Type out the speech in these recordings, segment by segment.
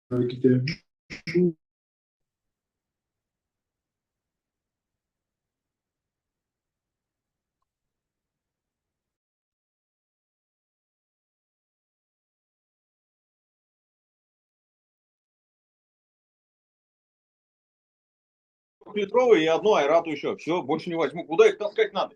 какие-то. Литровые и одну айрату еще. Все, больше не возьму. Куда их таскать надо?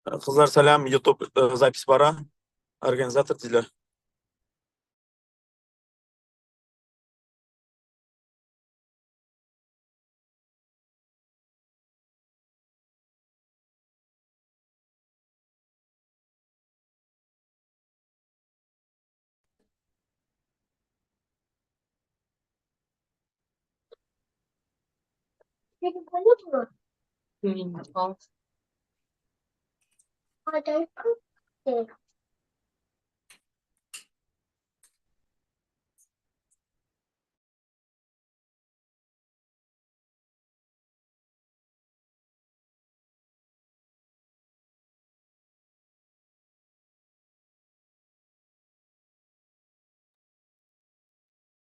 Қыздар, сәлем, YouTube запись бара. Организатор дейлер.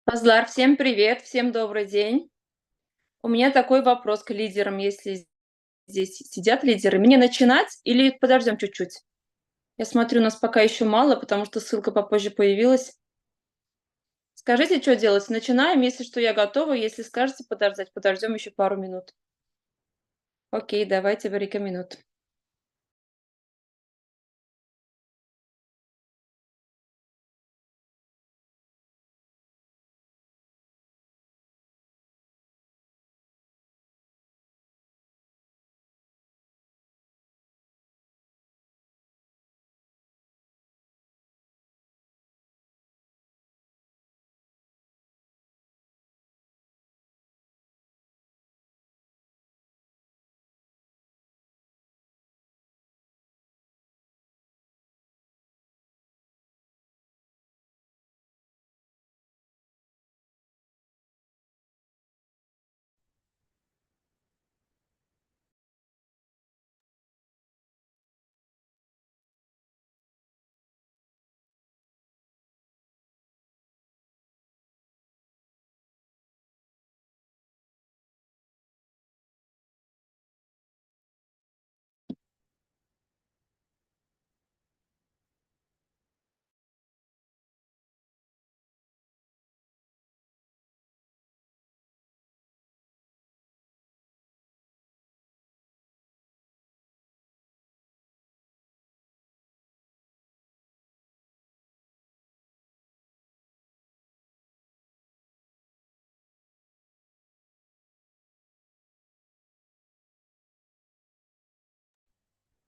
Азлар, всем привет, всем добрый день. У меня такой вопрос к лидерам, если здесь сидят лидеры. Мне начинать или подождем чуть-чуть? Я смотрю, нас пока еще мало, потому что ссылка попозже появилась. Скажите, что делать? Начинаем, если что, я готова. Если скажете подождать, подождем еще пару минут. Окей, давайте порекомендуем.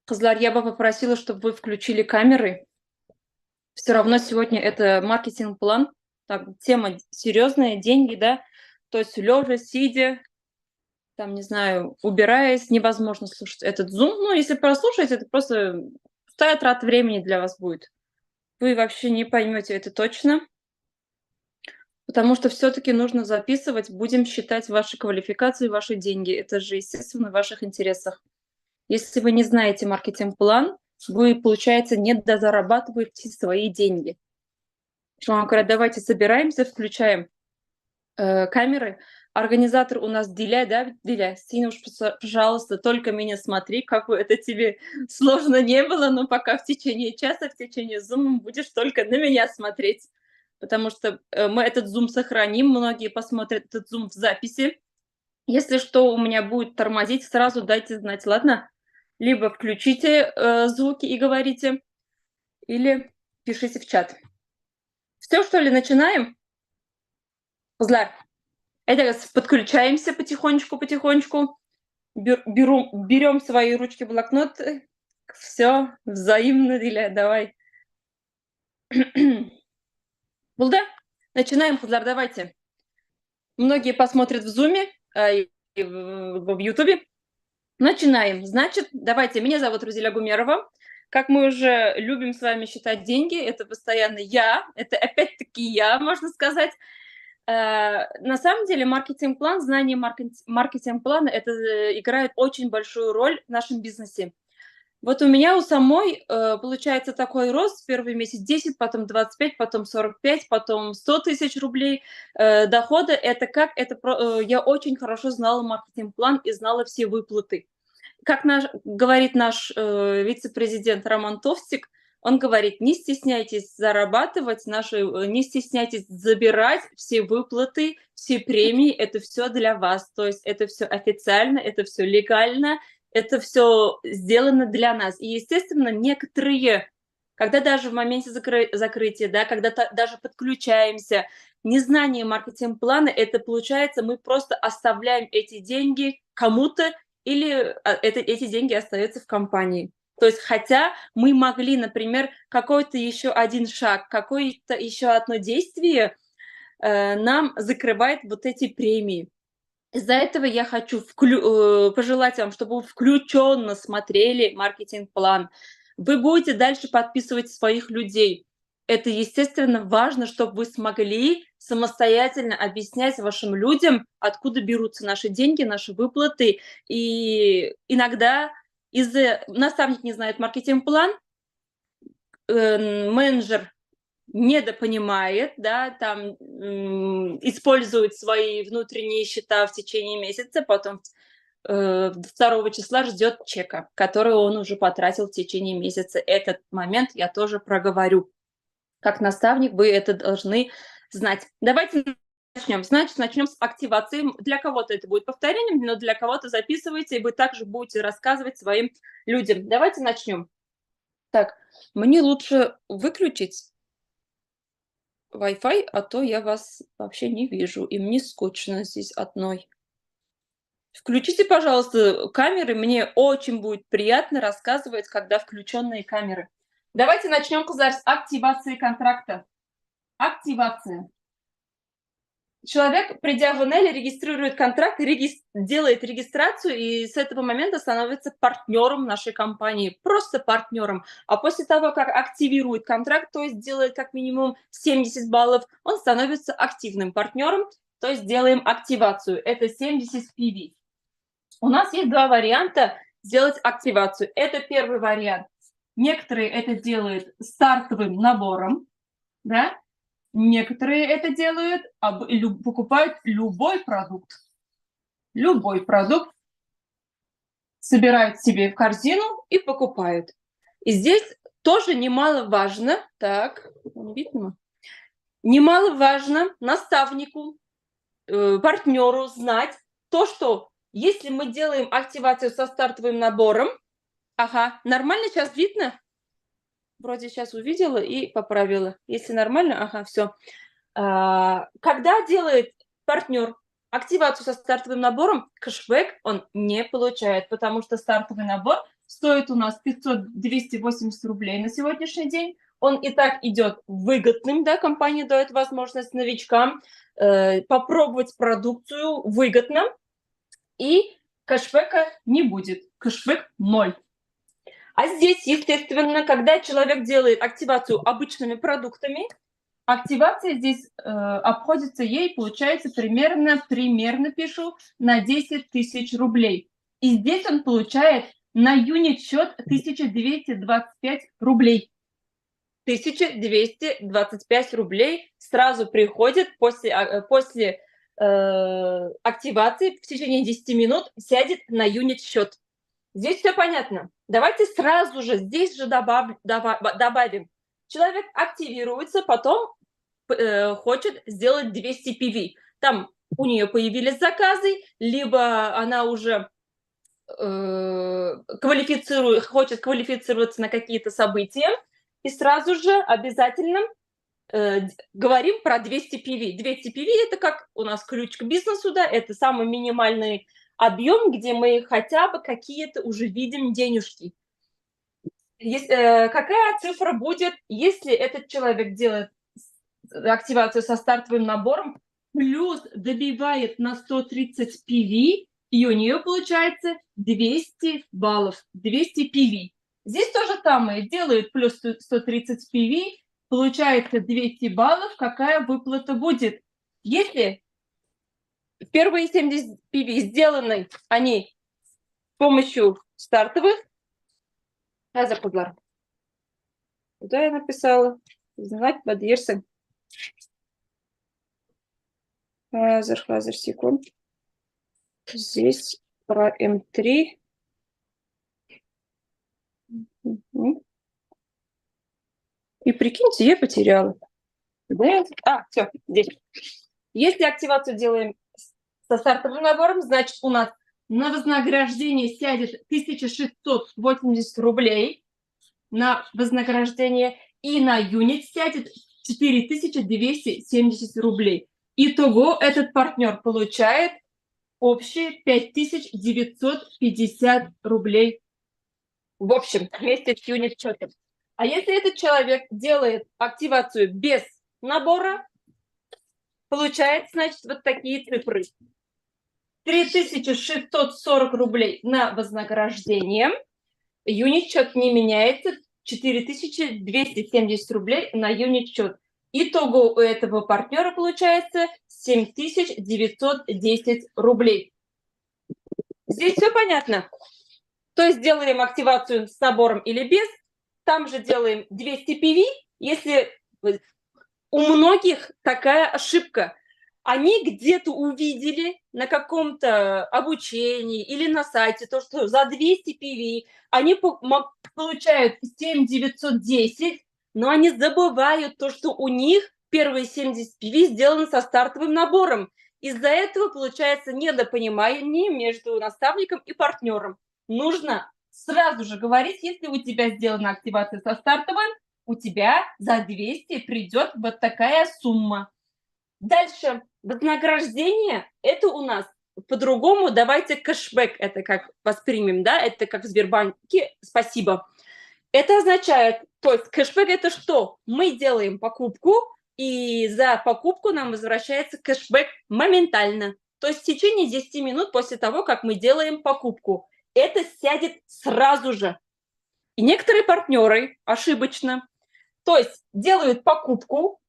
Қызлар, я бы попросила, чтобы вы включили камеры. Все равно сегодня это маркетинг-план. Так, тема серьезная, деньги, да. То есть лежа, сидя, там, не знаю, убираясь, невозможно слушать этот Zoom. Ну, если прослушать, это просто пустая трата времени для вас будет. Вы вообще не поймете это точно, потому что все-таки нужно записывать, будем считать ваши квалификации, ваши деньги. Это же, естественно, в ваших интересах. Если вы не знаете маркетинг-план, вы, получается, не дозарабатываете свои деньги. Говорят, давайте собираемся, включаем камеры. Организатор у нас Диля, да, Диля? Сина уж, пожалуйста, только меня смотри, как бы это тебе сложно не было, но пока в течение часа, в течение Zoom будешь только на меня смотреть, потому что мы этот Zoom сохраним, многие посмотрят этот Zoom в записи. Если что у меня будет тормозить, сразу дайте знать, ладно? Либо включите звуки и говорите, или пишите в чат. Все, что ли, начинаем? Кызлар, это подключаемся потихонечку. Берем свои ручки, блокнот. Все, взаимно, Диля, давай. Булда, начинаем, Кызлар, давайте. Многие посмотрят в Зуме, в Ютубе. Начинаем. Значит, давайте. Меня зовут Рузиля Гумерова. Как мы уже любим с вами считать деньги, это постоянно я, это опять-таки я, можно сказать. На самом деле маркетинг-план, знание маркетинг-плана, это играет очень большую роль в нашем бизнесе. Вот у меня у самой получается такой рост: первый месяц 10, потом 25, потом 45, потом 100 тысяч рублей дохода. Это как? Я очень хорошо знала маркетинг-план и знала все выплаты. Как говорит наш вице-президент Роман Товстик, он говорит: не стесняйтесь зарабатывать, не стесняйтесь забирать все выплаты, все премии, это все для вас. То есть это все официально, это все легально, это все сделано для нас. И, естественно, некоторые, когда даже в моменте закрытия, да, когда даже подключаемся, незнание маркетинг-плана, это получается, мы просто оставляем эти деньги кому-то, или эти деньги остаются в компании. То есть, хотя мы могли, например, какой-то еще один шаг, какое-то еще одно действие нам закрывает вот эти премии. Из-за этого я хочу пожелать вам, чтобы вы включенно смотрели маркетинг-план. Вы будете дальше подписывать своих людей. Это, естественно, важно, чтобы вы смогли самостоятельно объяснять вашим людям, откуда берутся наши деньги, наши выплаты. И иногда наставник не знает маркетинг-план, менеджер недопонимает, да, там использует свои внутренние счета в течение месяца, потом 2 числа ждет чека, который он уже потратил в течение месяца. Этот момент я тоже проговорю. Как наставник вы это должны знать. Давайте начнем. Значит, начнем с активации. Для кого-то это будет повторением, но для кого-то записывайте, и вы также будете рассказывать своим людям. Давайте начнем. Так, мне лучше выключить Wi-Fi, а то я вас вообще не вижу, и мне скучно здесь одной. Включите, пожалуйста, камеры. Мне очень будет приятно рассказывать, когда включенные камеры. Давайте начнем, Кызлар, с активации контракта. Активация. Человек, придя в НЛ, регистрирует контракт, делает регистрацию, и с этого момента становится партнером нашей компании, просто партнером. А после того, как активирует контракт, то есть делает как минимум 70 баллов, он становится активным партнером, то есть делаем активацию. Это 70 PV. У нас есть 2 варианта сделать активацию. Это первый вариант. Некоторые это делают стартовым набором, да? Некоторые это делают, покупают любой продукт. Любой продукт собирают себе в корзину и покупают. И здесь тоже немаловажно, так, видно? Немаловажно наставнику, партнеру знать то, что если мы делаем активацию со стартовым набором, ага, нормально сейчас видно? Вроде сейчас увидела и поправила. Если нормально, ага, все. Когда делает партнер активацию со стартовым набором, кэшбэк он не получает, потому что стартовый набор стоит у нас 500-280 рублей на сегодняшний день. Он и так идет выгодным, да, компания дает возможность новичкам попробовать продукцию выгодно, и кэшбэка не будет. Кэшбэк 0. А здесь, естественно, когда человек делает активацию обычными продуктами, активация здесь обходится ей, получается, примерно пишу, на 10 тысяч рублей. И здесь он получает на юнит счет 1225 рублей. 1225 рублей сразу приходит после активации в течение 10 минут сядет на юнит-счет. Здесь все понятно. Давайте сразу же здесь же добавим. Человек активируется, потом хочет сделать 200 PV. Там у нее появились заказы, либо она уже хочет квалифицироваться на какие-то события, и сразу же обязательно говорим про 200 PV. 200 PV – это как у нас ключ к бизнесу, да, это самый минимальный объем, где мы хотя бы какие-то уже видим денежки. Какая цифра будет, если этот человек делает активацию со стартовым набором, плюс добивает на 130 PV, и у нее получается 200 баллов, 200 PV. Здесь то же самое, делает плюс 130 PV, получается 200 баллов, какая выплата будет? Если первые 70 PV сделаны они с помощью стартовых, куда я написала? Знать подъерся. Хазар, секунд. Здесь про М3. И прикиньте, я потеряла. Да? Все, здесь. Если активацию делаем со стартовым набором, значит, у нас на вознаграждение сядет 1680 рублей на вознаграждение, и на юнит сядет 4270 рублей. Итого этот партнер получает общие 5950 рублей в общем вместе с юнит-счетом. А если этот человек делает активацию без набора, получает, значит, вот такие цифры. 3640 рублей на вознаграждение. Юнит-счет не меняется. 4270 рублей на юнит-счет. Итого у этого партнера получается 7910 рублей. Здесь все понятно. То есть делаем активацию с набором или без. Там же делаем 200 PV. Если у многих такая ошибка. Они где-то увидели на каком-то обучении или на сайте то, что за 200 PV они получают 7910, но они забывают то, что у них первые 70 PV сделаны со стартовым набором. Из-за этого получается недопонимание между наставником и партнером. Нужно сразу же говорить, если у тебя сделана активация со стартовым, у тебя за 200 придет вот такая сумма. Дальше вознаграждение, это у нас по-другому, давайте кэшбэк, это как воспримем, да, это как в Сбербанке, спасибо. Это означает, то есть кэшбэк это что? Мы делаем покупку, и за покупку нам возвращается кэшбэк моментально. То есть в течение 10 минут после того, как мы делаем покупку. Это сядет сразу же. И некоторые партнеры ошибочно, то есть делают покупку,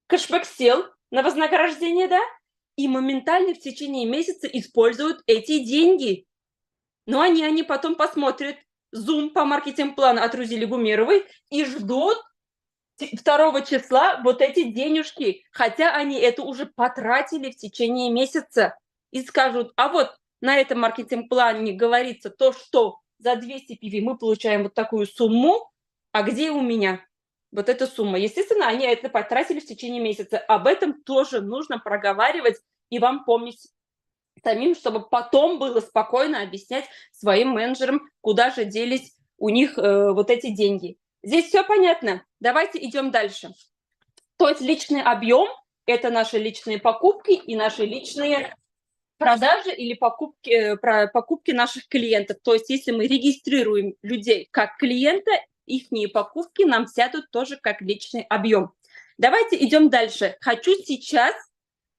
кэшбэк сел на вознаграждение, да, и моментально в течение месяца используют эти деньги. Но они потом посмотрят Zoom по маркетинг-плану от Рузили Гумеровой и ждут 2 числа вот эти денежки, хотя они это уже потратили в течение месяца. И скажут, а вот на этом маркетинг-плане говорится то, что за 200 PV мы получаем вот такую сумму, а где у меня вот эта сумма? Естественно, они это потратили в течение месяца. Об этом тоже нужно проговаривать и вам помнить самим, чтобы потом было спокойно объяснять своим менеджерам, куда же делись у них вот эти деньги. Здесь все понятно. Давайте идем дальше. То есть личный объем – это наши личные покупки и наши личные продажи или покупки наших клиентов. То есть если мы регистрируем людей как клиента, их покупки нам сядут тоже как личный объем. Давайте идем дальше. Хочу сейчас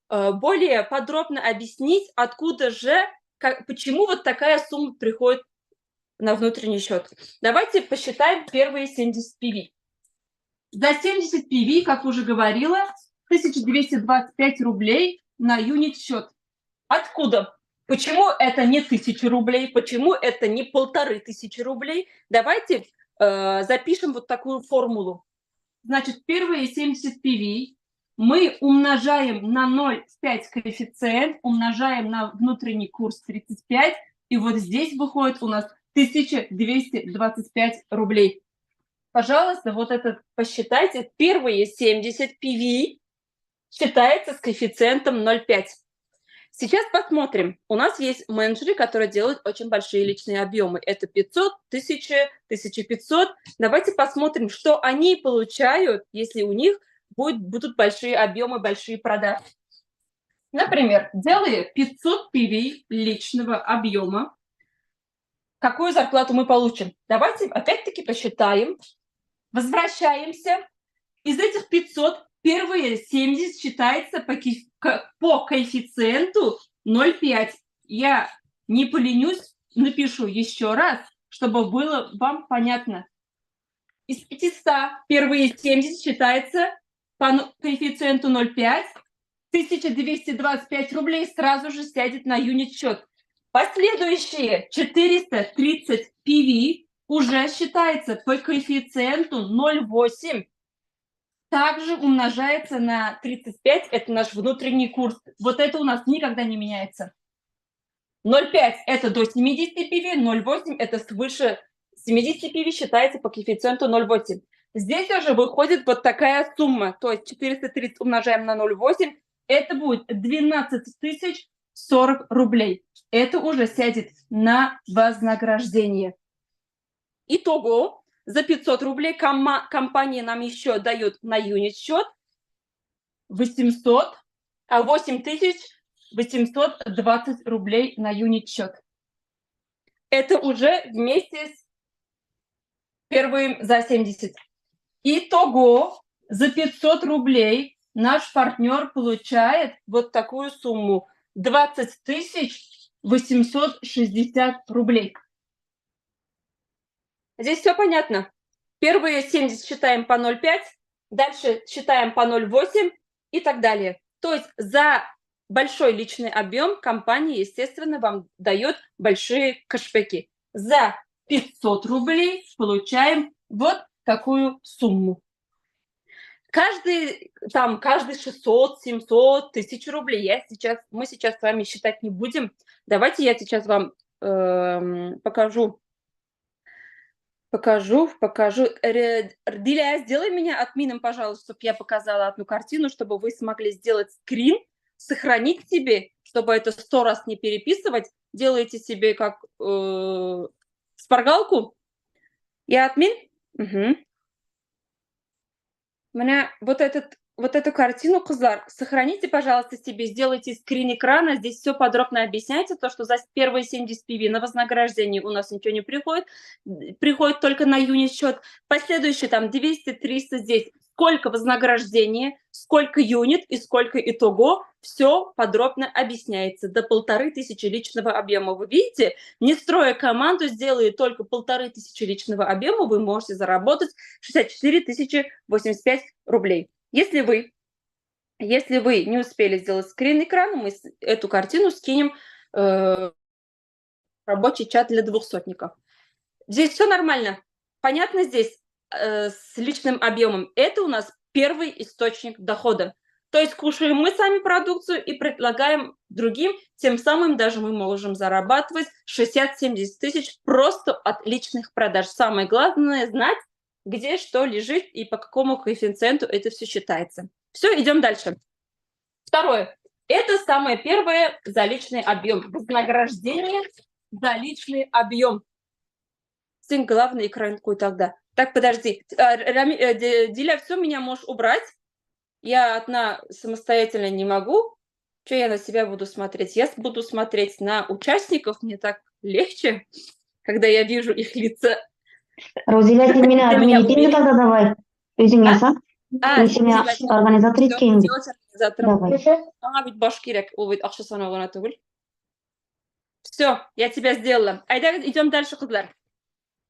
более подробно объяснить, откуда же, почему вот такая сумма приходит на внутренний счет. Давайте посчитаем первые 70 PV. За 70 PV, как уже говорила, 1225 рублей на юнит-счет. Откуда? Почему это не 1000 рублей? Почему это не 1500 рублей? Давайте запишем вот такую формулу. Значит, первые 70 PV мы умножаем на 0,5 коэффициент, умножаем на внутренний курс 35, и вот здесь выходит у нас 1225 рублей. Пожалуйста, вот это посчитайте. Первые 70 PV считается с коэффициентом 0,5. Сейчас посмотрим. У нас есть менеджеры, которые делают очень большие личные объемы. Это 500, 1000, 1500. Давайте посмотрим, что они получают, если у них будут большие объемы, большие продажи. Например, делая 500 PV личного объема, какую зарплату мы получим? Давайте опять-таки посчитаем. Возвращаемся. Из этих 500 первые 70 считается по коэффициенту 0,5. Я не поленюсь, напишу еще раз, чтобы было вам понятно. Из 500 первые 70 считается по коэффициенту 0,5. 1225 рублей сразу же сядет на юнит-счет. Последующие 430 PV уже считается по коэффициенту 0,8. Также умножается на 35, это наш внутренний курс. Вот это у нас никогда не меняется. 0,5 это до 70 PV, 0,8 это свыше 70 PV считается по коэффициенту 0,8. Здесь уже выходит вот такая сумма, то есть 430 умножаем на 0,8, это будет 12 тысяч 40 рублей. Это уже сядет на вознаграждение. Итого, за 500 рублей компания нам еще дает на юнит-счет 800, а 8820 рублей на юнит-счет. Это уже вместе с первым за 70. Итого, за 500 рублей наш партнер получает вот такую сумму 20 860 рублей. Здесь все понятно. Первые 70 считаем по 0,5, дальше считаем по 0,8 и так далее. То есть за большой личный объем компания, естественно, вам дает большие кэшбэки. За 500 рублей получаем вот такую сумму. Каждый 600, 700, 1000 рублей мы сейчас с вами считать не будем. Давайте я сейчас вам покажу. Диля, сделай меня админом, пожалуйста, чтобы я показала одну картину, чтобы вы смогли сделать скрин, сохранить себе, чтобы это 100 раз не переписывать. Делаете себе как шпаргалку. Я админ? Угу. У меня вот эту картину, кызлар, сохраните, пожалуйста, себе, сделайте скрин экрана, здесь все подробно объясняется, то, что за первые 70 PV на вознаграждение у нас ничего не приходит только на юнит-счет, последующие там 200-300 здесь, сколько вознаграждения, сколько юнит и сколько итого, все подробно объясняется, до 1500 личного объема. Вы видите, не строя команду, сделая только 1500 личного объема, вы можете заработать 64 085 рублей. Если вы не успели сделать скрин экрана, мы эту картину скинем в рабочий чат для двухсотников. Здесь все нормально. Понятно здесь с личным объемом. Это у нас первый источник дохода. То есть кушаем мы сами продукцию и предлагаем другим, тем самым даже мы можем зарабатывать 60-70 тысяч просто от личных продаж. Самое главное знать, где что лежит и по какому коэффициенту это все считается. Все, идем дальше. Второе. Это самое первое за личный объем. Вознаграждение за личный объем. Сын, главный экран какой тогда. Так, подожди. Диля, все, меня можешь убрать. Я одна самостоятельно не могу. Что я на себя буду смотреть? Я буду смотреть на участников. Мне так легче, когда я вижу их лица. Розиля, ты меня админитинг тогда давай. Извиняюсь, Ты меня организатор еткенди. Давай. Все, я тебя сделала. Айда, идем дальше, кызлар.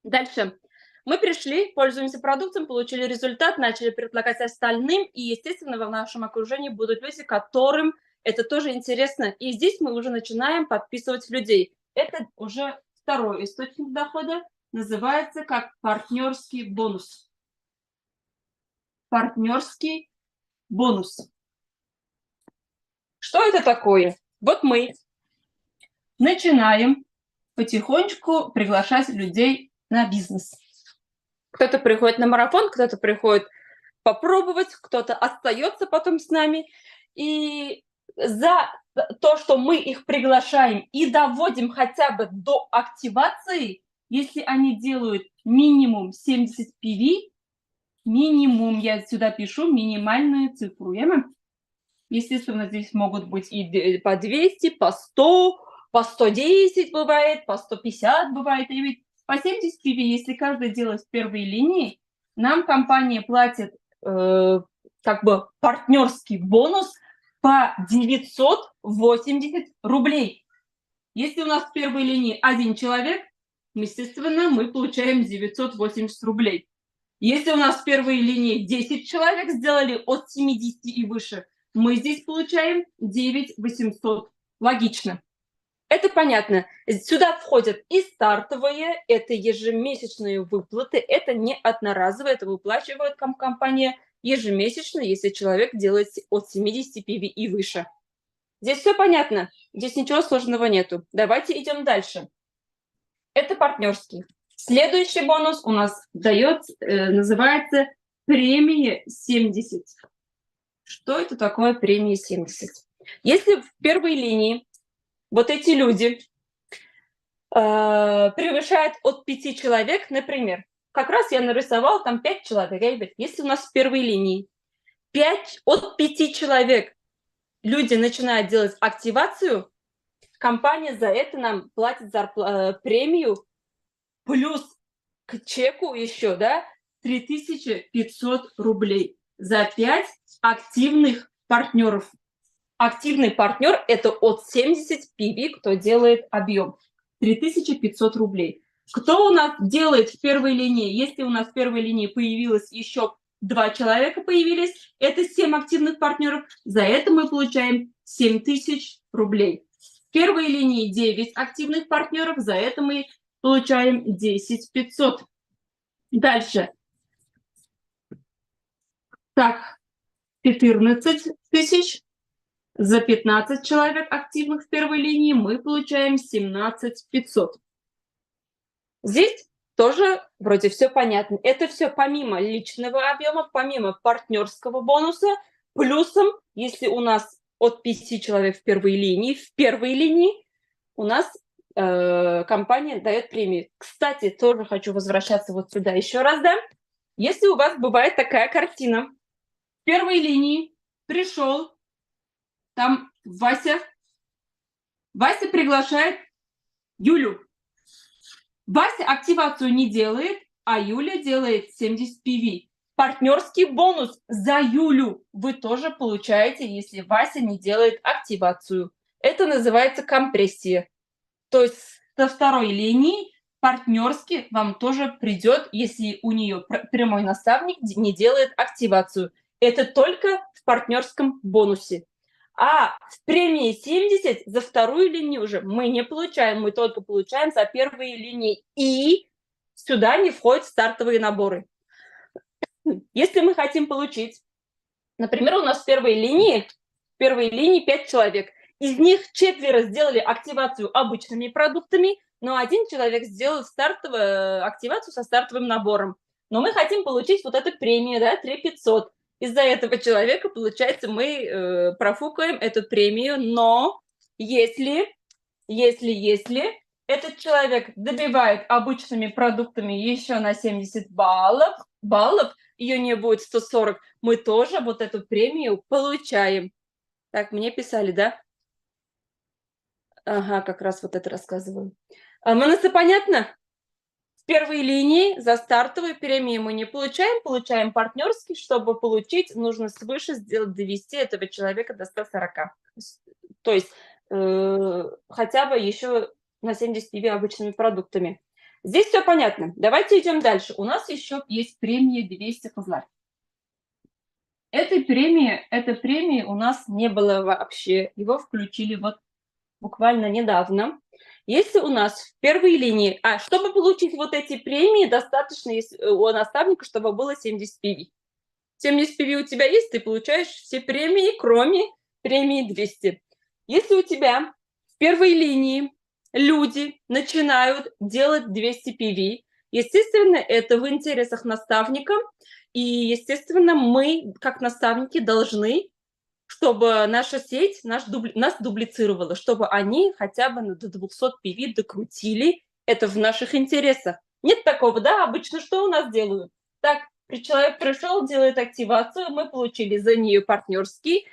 Дальше. Мы пришли, пользуемся продуктом, получили результат, начали предлагать остальным, и, естественно, в нашем окружении будут люди, которым это тоже интересно. И здесь мы уже начинаем подписывать людей. Это уже второй источник дохода, называется как партнерский бонус. партнерский бонус. Что это такое? Вот мы начинаем потихонечку приглашать людей на бизнес. Кто-то приходит на марафон, кто-то приходит попробовать, кто-то остается потом с нами. И за то, что мы их приглашаем и доводим хотя бы до активации, если они делают минимум 70 PV, минимум, я сюда пишу минимальную цифру. Естественно, здесь могут быть и по 200, по 100, по 110 бывает, по 150 бывает. И ведь по 70 PV, если каждый делает в первой линии, нам компания платит как бы партнерский бонус по 980 рублей. Если у нас в первой линии 1 человек, естественно, мы получаем 980 рублей. Если у нас в первой линии 10 человек сделали от 70 и выше, мы здесь получаем 9800. Логично. Это понятно. Сюда входят и стартовые, это ежемесячные выплаты, это не одноразовые, это выплачивает компания ежемесячно, если человек делает от 70 PV и выше. Здесь все понятно, здесь ничего сложного нету. Давайте идем дальше. Это партнерский. Следующий бонус у нас называется премия 70. Что это такое премия 70? Если в первой линии вот эти люди превышают от 5 человек, например, как раз я нарисовал там 5 человек. Ребят, если у нас в первой линии от 5 человек люди начинают делать активацию, компания за это нам платит премию плюс к чеку еще, да, 3500 рублей за 5 активных партнеров. Активный партнер – это от 70 PV, кто делает объем. 3500 рублей. Кто у нас делает в первой линии? Если у нас в первой линии появилось еще 2 человека появились, это 7 активных партнеров. За это мы получаем 7000 рублей. В первой линии 9 активных партнеров. За это мы получаем 10500. Дальше. Так, 14 тысяч. За 15 человек активных в первой линии мы получаем 17500. Здесь тоже вроде все понятно. Это все помимо личного объема, помимо партнерского бонуса, плюсом, если у нас от 5 человек в первой линии у нас компания дает премию. Кстати, тоже хочу возвращаться вот сюда еще раз, да? Если у вас бывает такая картина, в первой линии пришел там Вася приглашает Юлю. Вася активацию не делает, а Юля делает 70 PV. Партнерский бонус за Юлю вы тоже получаете, если Вася не делает активацию. Это называется компрессия. То есть со второй линии партнерский вам тоже придет, если у нее прямой наставник не делает активацию. Это только в партнерском бонусе. А в премии 70 за вторую линию уже мы не получаем, мы только получаем за первые линии. И сюда не входят стартовые наборы. Если мы хотим получить, например, у нас в первой линии 5 человек, из них 4 сделали активацию обычными продуктами, но 1 человек сделал стартовую активацию со стартовым набором. Но мы хотим получить вот эту премию, да, 3500. Из-за этого человека, получается, мы профукаем эту премию, но если этот человек добивает обычными продуктами еще на 70 баллов, ее не будет 140, мы тоже вот эту премию получаем. Так, мне писали, да? Ага, как раз вот это рассказываю. Манаса, понятно? В первой линии за стартовую премию мы не получаем партнерский. Чтобы получить, нужно свыше довести этого человека до 140. То есть хотя бы еще на 70 PV обычными продуктами. Здесь все понятно. Давайте идем дальше. У нас еще есть премия 200 козлов. Этой премии у нас не было вообще. Его включили вот буквально недавно. Если у нас в первой линии, чтобы получить вот эти премии, достаточно у наставника, чтобы было 70 PV. 70 PV у тебя есть, ты получаешь все премии, кроме премии 200. Если у тебя в первой линии люди начинают делать 200 PV, естественно, это в интересах наставника, и, естественно, мы, как наставники, должны, чтобы наша сеть нас дублицировала, чтобы они хотя бы до 200 PV докрутили. Это в наших интересах. Нет такого, да? Обычно что у нас делают? Так, человек пришел, делает активацию, мы получили за нее партнерский,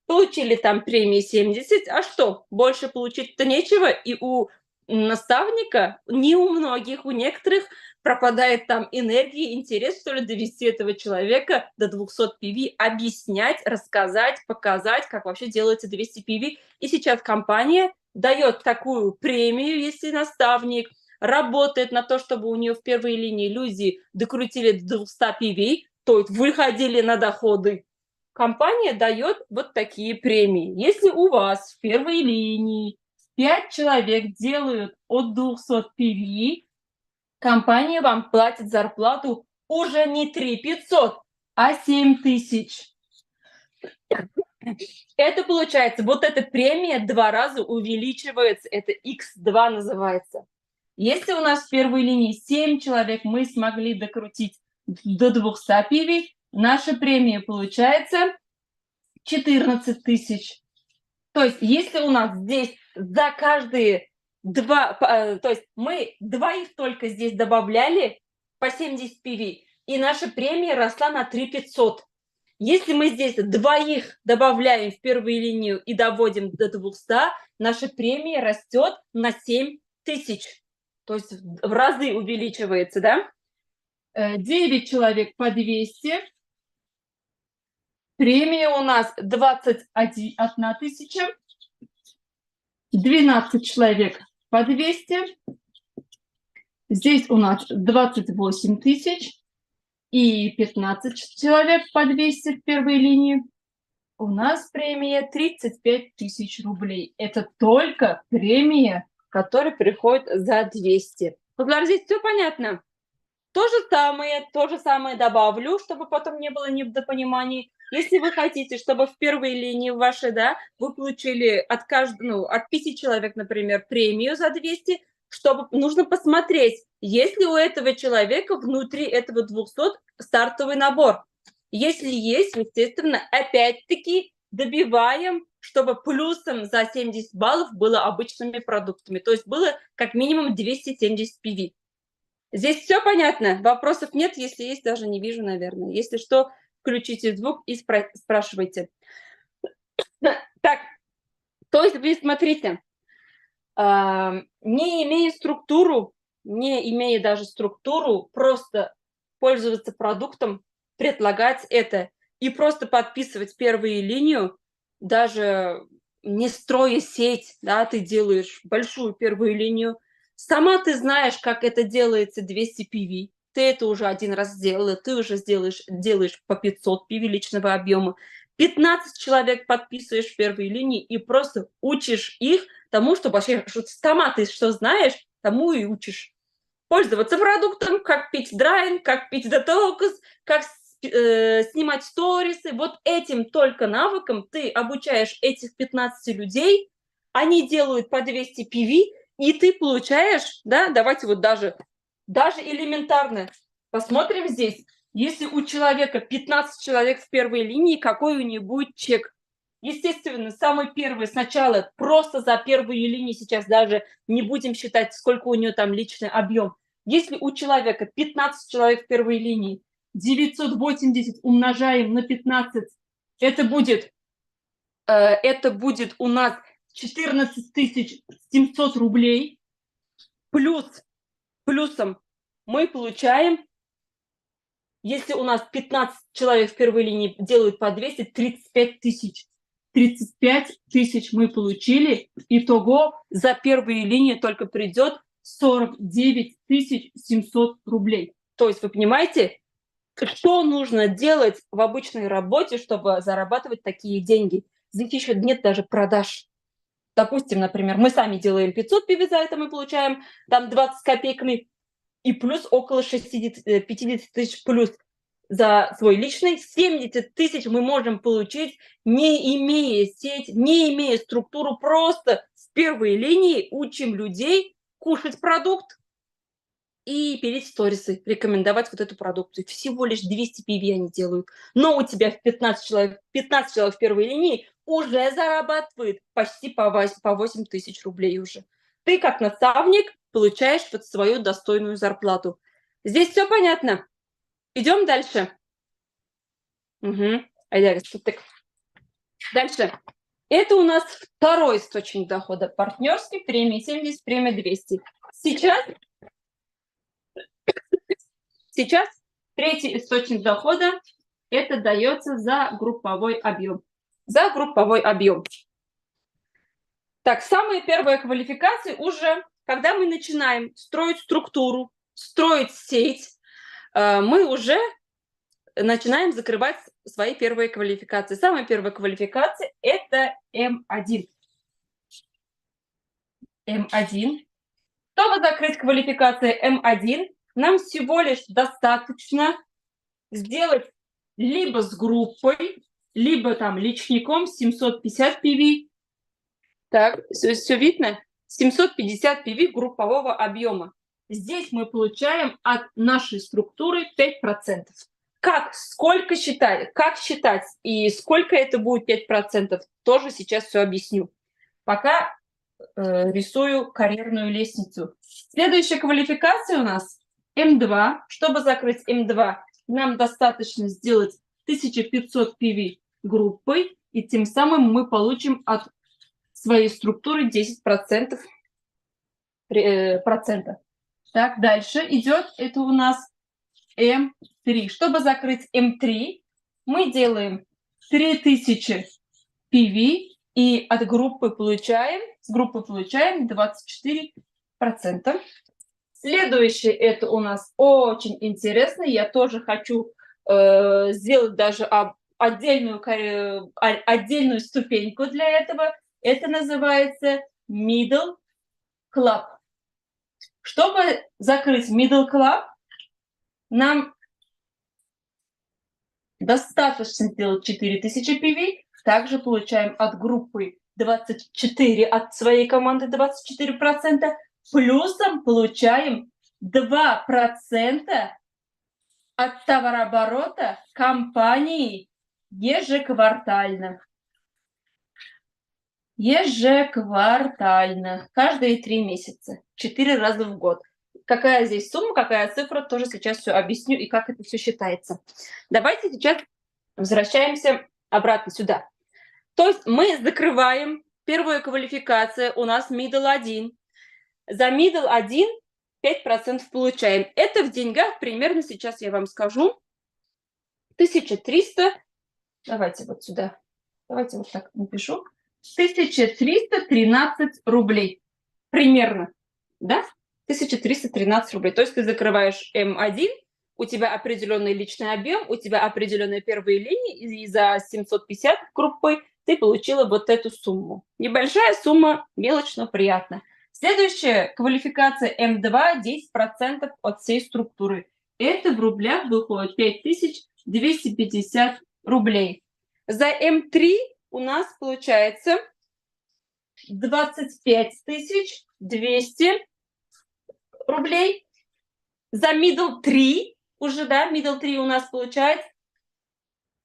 получили там премии 70, а что? Больше получить-то нечего, и у наставника, не у многих, у некоторых пропадает там энергия, интерес, что ли, довести этого человека до 200 PV, объяснять, рассказать, показать, как вообще делается 200 PV. И сейчас компания дает такую премию, если наставник работает на то, чтобы у нее в первой линии люди докрутили до 200 PV, то есть выходили на доходы. Компания дает вот такие премии. Если у вас в первой линии 5 человек делают от 200 PV, компания вам платит зарплату уже не 3500, а 7000. Это получается, вот эта премия 2 раза увеличивается, это x2 называется. Если у нас в первой линии 7 человек, мы смогли докрутить до 200 PV, наша премия получается 14 тысяч. То есть если у нас здесь за каждые два, то есть мы двоих только здесь добавляли по 70 PV, и наша премия росла на 3500. Если мы здесь двоих добавляем в первую линию и доводим до 200, наша премия растет на 7000. То есть в разы увеличивается, да? 9 человек по 200. Премия у нас 21 тысяча. 12 человек по 200. Здесь у нас 28 тысяч. И 15 человек по 200 в первой линии. У нас премия 35 тысяч рублей. Это только премия, которая приходит за 200. Вот, здесь все понятно. То же самое добавлю, чтобы потом не было недопониманий. Если вы хотите, чтобы в первой линии вашей, да, вы получили от 5 человек, например, премию за 200, чтобы нужно посмотреть, есть ли у этого человека внутри этого 200 стартовый набор. Если есть, естественно, опять-таки добиваем, чтобы плюсом за 70 баллов было обычными продуктами. То есть было как минимум 270 PV. Здесь все понятно? Вопросов нет? Если есть, даже не вижу, наверное. Если что, включите звук и спрашивайте. Так, то есть вы смотрите, не имея даже структуру, просто пользоваться продуктом, предлагать это и просто подписывать первую линию, даже не строя сеть, да, ты делаешь большую первую линию, сама ты знаешь, как это делается 200 PV, ты это уже один раз сделала, ты уже делаешь по 500 PV личного объема, 15 человек подписываешь в первой линии и просто учишь их тому, что вообще сама ты что знаешь, тому и учишь. Пользоваться продуктом, как пить драйн, как пить детокс, как снимать сторисы. Вот этим только навыком ты обучаешь этих 15 людей, они делают по 200 PV, и ты получаешь, да, давайте вот даже элементарно посмотрим здесь. Если у человека 15 человек в первой линии, какой у нее будет чек? Естественно, самый первый сначала просто за первую линию, сейчас даже не будем считать, сколько у нее там личный объем. Если у человека 15 человек в первой линии, 980 умножаем на 15, это будет у нас 14 700 рублей. Плюсом мы получаем, если у нас 15 человек в первой линии делают по 200, 35 тысяч. 35 тысяч мы получили. Итого за первую линию только придет 49 700 рублей. То есть вы понимаете, что нужно делать в обычной работе, чтобы зарабатывать такие деньги? Здесь еще нет даже продаж. Допустим, например, мы сами делаем 500 PV, за это мы получаем там 20 копейками, и плюс около 50 тысяч плюс. за свой личный, 70 тысяч мы можем получить, не имея сеть, не имея структуру, просто с первой линии учим людей кушать продукт и пилить сторисы, рекомендовать вот эту продукцию. Всего лишь 200 PV они делают. Но у тебя 15 человек в первой линии уже зарабатывает почти по 8 тысяч рублей уже. Ты как наставник получаешь вот свою достойную зарплату. Здесь все понятно? Идем дальше. Угу. Дальше. Это у нас второй источник дохода. Партнерский, премия 70, премия 200. Сейчас третий источник дохода – это дается за групповой объем. За групповой объем. Так, самые первые квалификации уже, когда мы начинаем строить структуру, строить сеть, мы уже начинаем закрывать свои первые квалификации. Самая первая квалификация – это М1. М1. Чтобы закрыть квалификацию М1, нам всего лишь достаточно сделать либо с группой, либо там личником 750 PV. Так, все видно? 750 PV группового объема. Здесь мы получаем от нашей структуры 5%. Сколько считать, как считать и сколько это будет 5%, тоже сейчас все объясню. Пока рисую карьерную лестницу. Следующая квалификация у нас М2. Чтобы закрыть М2, нам достаточно сделать 1500 PV группой, и тем самым мы получим от своей структуры 10%. Так, дальше идет, это у нас М3. Чтобы закрыть М3, мы делаем 3000 PV и от группы получаем 24%. Следующее, это у нас очень интересно. Я тоже хочу сделать даже отдельную ступеньку для этого. Это называется Middle Club. Чтобы закрыть Middle Club, нам достаточно сделать 4000 PV. Также получаем от группы 24, от своей команды 24%. Плюсом получаем 2% от товарооборота компании ежеквартально. Ежеквартально. Каждые 3 месяца. 4 раза в год. Какая здесь сумма, какая цифра, тоже сейчас все объясню и как это все считается. Давайте сейчас возвращаемся обратно сюда. То есть мы закрываем первую квалификацию, у нас middle 1. За middle 1 5% получаем. Это в деньгах примерно, сейчас я вам скажу, 1300, давайте вот сюда, давайте вот так напишу, 1313 рублей. Примерно, да? 1313 рублей. То есть ты закрываешь М1, у тебя определенный личный объем, у тебя определенные первые линии, и за 750 группой ты получила вот эту сумму. Небольшая сумма, мелочь, но приятно. Следующая квалификация М2 10% от всей структуры. Это в рублях выходит 5250 рублей. За М3 у нас получается 25200 рублей. За middle 3 уже, да, middle 3 у нас получается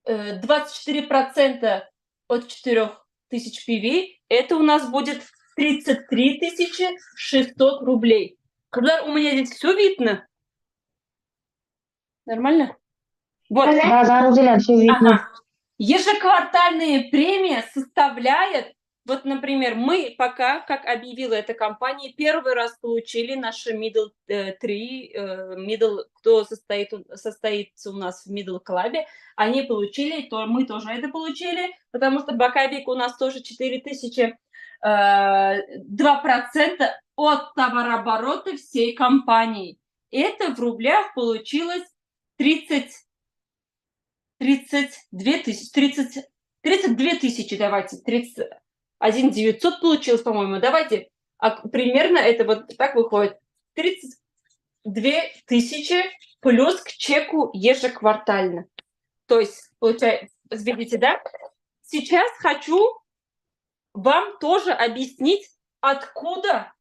24% от 4000 PV. Это у нас будет 33 600 рублей. Когда у меня здесь все видно? Нормально? Вот. Да, Рузеля, все видно. Ага. Ежеквартальная премия составляет, вот, например, мы пока, как объявила эта компания, первый раз получили наши middle 3, middle, кто состоит у нас в middle клабе, они получили, то мы тоже это получили, потому что Бакабик у нас тоже 4000, 2% от товарооборота всей компании. Это в рублях получилось 32 тысячи, давайте, 31 900 получилось, по-моему. Давайте, примерно это вот так выходит. 2000 плюс к чеку ежеквартально. То есть, получается, видите, да? Сейчас хочу вам тоже объяснить, откуда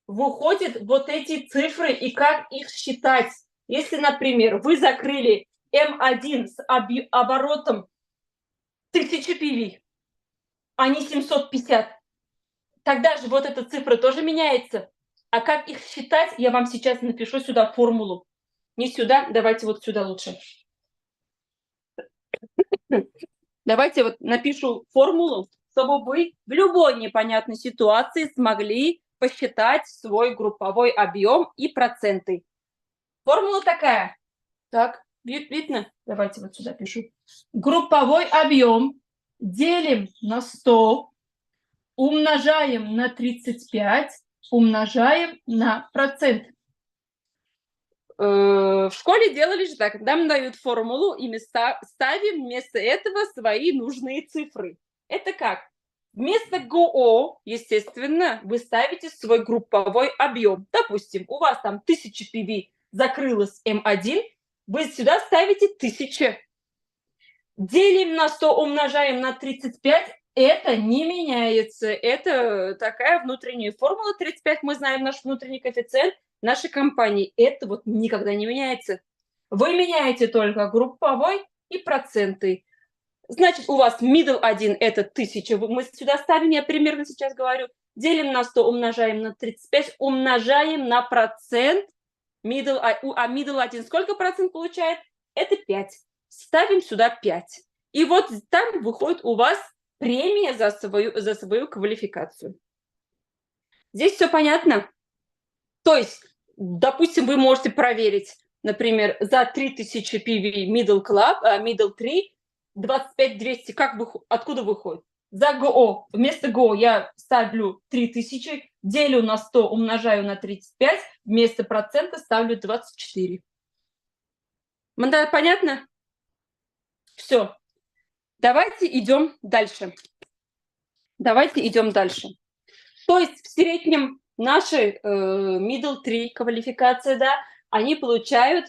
выходят вот эти цифры и как их считать. Если, например, вы закрыли М1 с оборотом 1000 PV, а не 750, тогда же вот эта цифра тоже меняется. А как их считать, я вам сейчас напишу сюда формулу. Не сюда, давайте вот сюда лучше. Давайте вот напишу формулу, чтобы вы в любой непонятной ситуации смогли посчитать свой групповой объем и проценты. Формула такая. Так, видно? Давайте вот сюда пишу. Групповой объем делим на 100, умножаем на 35, умножаем на процент. В школе делали же так. Нам дают формулу, и мы ставим вместо этого свои нужные цифры. Это как? Вместо ГО, естественно, вы ставите свой групповой объем. Допустим, у вас там 1000 PV закрылось М1, вы сюда ставите 1000. Делим на 100, умножаем на 35. Это не меняется. Это такая внутренняя формула. 35 мы знаем наш внутренний коэффициент нашей компании. Это вот никогда не меняется. Вы меняете только групповой и проценты. Значит, у вас middle 1 это 1000. Мы сюда ставим, я примерно сейчас говорю. Делим на 100, умножаем на 35, умножаем на процент. Middle 1 сколько процент получает? Это 5. Ставим сюда 5. И вот там выходит у вас премия за свою квалификацию. Здесь все понятно? То есть, допустим, вы можете проверить, например, за 3000 PV Middle Club, Middle 3, 25200, откуда выходит? За ГО. Вместо ГО я ставлю 3000, делю на 100, умножаю на 35, вместо процента ставлю 24. Понятно? Все. Давайте идем дальше. То есть в среднем наши middle 3 квалификации, да, они получают,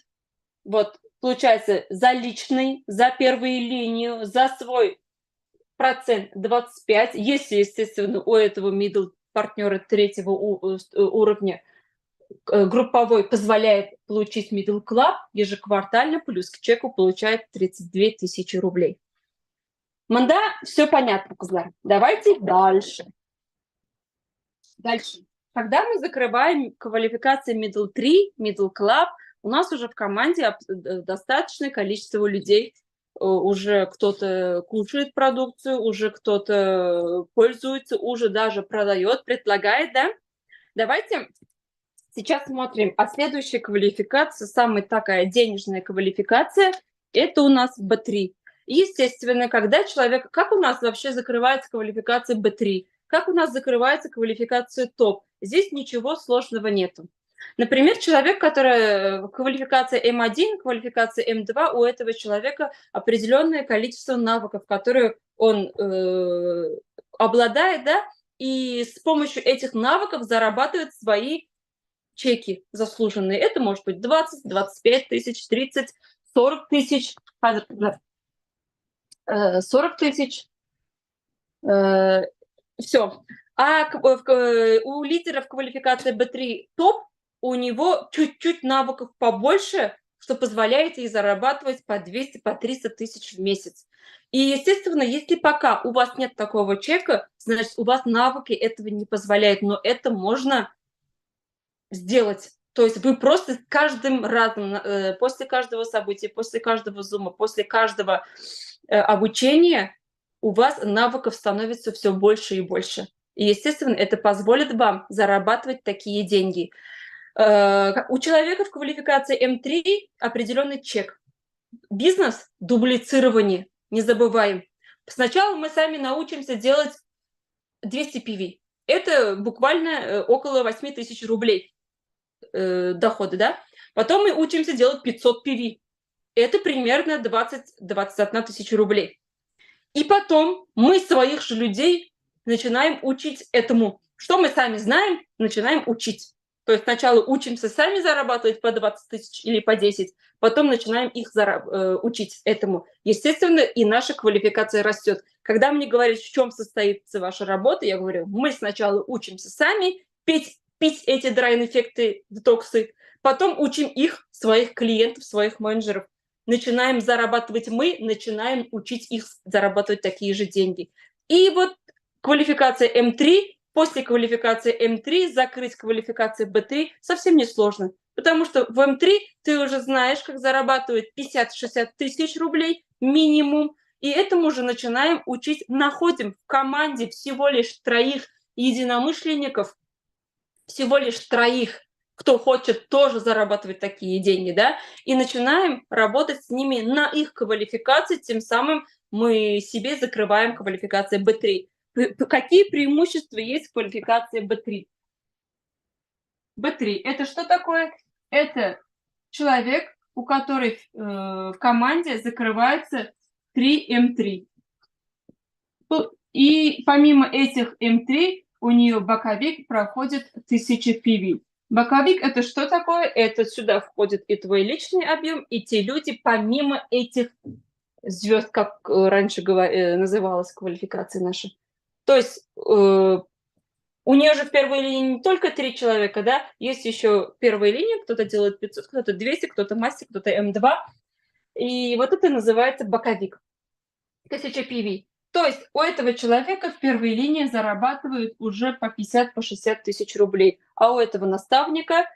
вот, получается, за личный, за первую линию, за свой процент 25, если, естественно, у этого middle партнера третьего уровня групповой позволяет получить middle club ежеквартально, плюс к чеку получает 32 тысячи рублей. Манда, все понятно, кызлар. Давайте дальше. Когда мы закрываем квалификации middle 3, middle club, у нас уже в команде достаточное количество людей. Уже кто-то кушает продукцию, уже кто-то пользуется, уже даже продает, предлагает, да? Давайте сейчас смотрим. А следующая квалификация, самая такая денежная квалификация, это у нас B3. Естественно, когда человек... Как у нас вообще закрывается квалификация B3? Как у нас закрывается квалификация топ? Здесь ничего сложного нету. Например, человек, который квалификация М1, квалификация М2, у этого человека определенное количество навыков, которые он обладает, да, и с помощью этих навыков зарабатывает свои чеки заслуженные. Это может быть 20, 25 тысяч, 30, 40 тысяч, 40 тысяч. Все. А у лидеров квалификации B3 топ, у него чуть-чуть навыков побольше, что позволяет ей зарабатывать по 200, по 300 тысяч в месяц. И, естественно, если пока у вас нет такого чека, значит, у вас навыки этого не позволяют, но это можно сделать. То есть вы просто каждым разом, после каждого события, после каждого зума, после каждого обучения у вас навыков становится все больше и больше. И, естественно, это позволит вам зарабатывать такие деньги. У человека в квалификации М3 определенный чек. Бизнес, дублицирование, не забываем. Сначала мы сами научимся делать 200 PV. Это буквально около 8 тысяч рублей дохода, да? Потом мы учимся делать 500 PV. Это примерно 20-21 тысяча рублей. И потом мы своих же людей начинаем учить этому. Что мы сами знаем, начинаем учить. То То есть сначала учимся сами зарабатывать по 20 тысяч или по 10, потом начинаем их учить этому. Естественно, и наша квалификация растет. Когда мне говорят, в чем состоит ваша работа, я говорю, мы сначала учимся сами пить эти драйн-эффекты, детоксы, потом учим их, своих клиентов, своих менеджеров. Начинаем зарабатывать мы, начинаем учить их зарабатывать такие же деньги. И вот квалификация М3, после квалификации М3 закрыть квалификацию Б3 совсем не сложно, потому что в М3 ты уже знаешь, как зарабатывать 50-60 тысяч рублей минимум, и этому уже начинаем учить. Находим в команде всего лишь 3 единомышленников, всего лишь 3, кто хочет тоже зарабатывать такие деньги, да, и начинаем работать с ними на их квалификации, тем самым мы себе закрываем квалификацию Б3. Какие преимущества есть в квалификации Б3? Б3 – это что такое? Это человек, у которого в команде закрывается 3 М3. И помимо этих М3 у нее боковик проходит 1000 PV. Боковик – это что такое? Это сюда входит и твой личный объем, и те люди, помимо этих звезд, как раньше называлась квалификация наша. То есть у нее же в первой линии не только 3 человека, да, есть еще первая линия, кто-то делает 500, кто-то 200, кто-то мастер, кто-то М2. И вот это называется боковик. 1000 PV. То есть у этого человека в первой линии зарабатывают уже по 50-60 тысяч рублей, а у этого наставника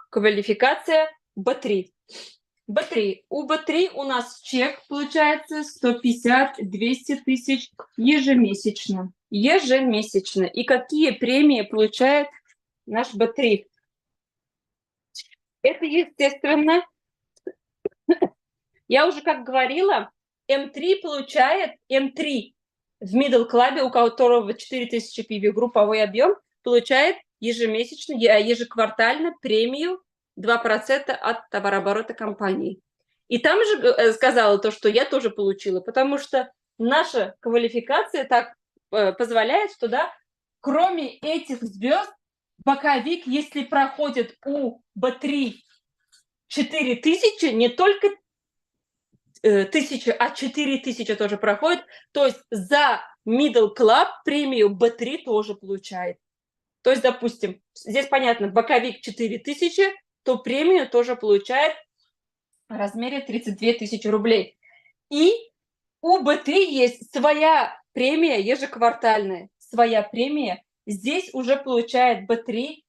квалификация Б3. Б3. У Б3 у нас чек получается 150-200 тысяч ежемесячно. Ежемесячно. И какие премии получает наш Б3? Это, естественно, я уже как говорила, М3 получает, М3 в Middle Club, у которого 4000 PV групповой объем, получает ежемесячно, ежеквартально премию 2% от товарооборота компании. И там же сказала то, что я тоже получила, потому что наша квалификация так позволяет, что, да, кроме этих звезд, боковик, если проходит у Б3 4000, не только 1000, а 4000 тоже проходит, то есть за Middle Club премию Б3 тоже получает. То есть, допустим, здесь понятно, боковик 4000, то премию тоже получает в размере 32 тысячи рублей. И у Б3 есть своя премия ежеквартальная, своя премия. Здесь уже получает Б3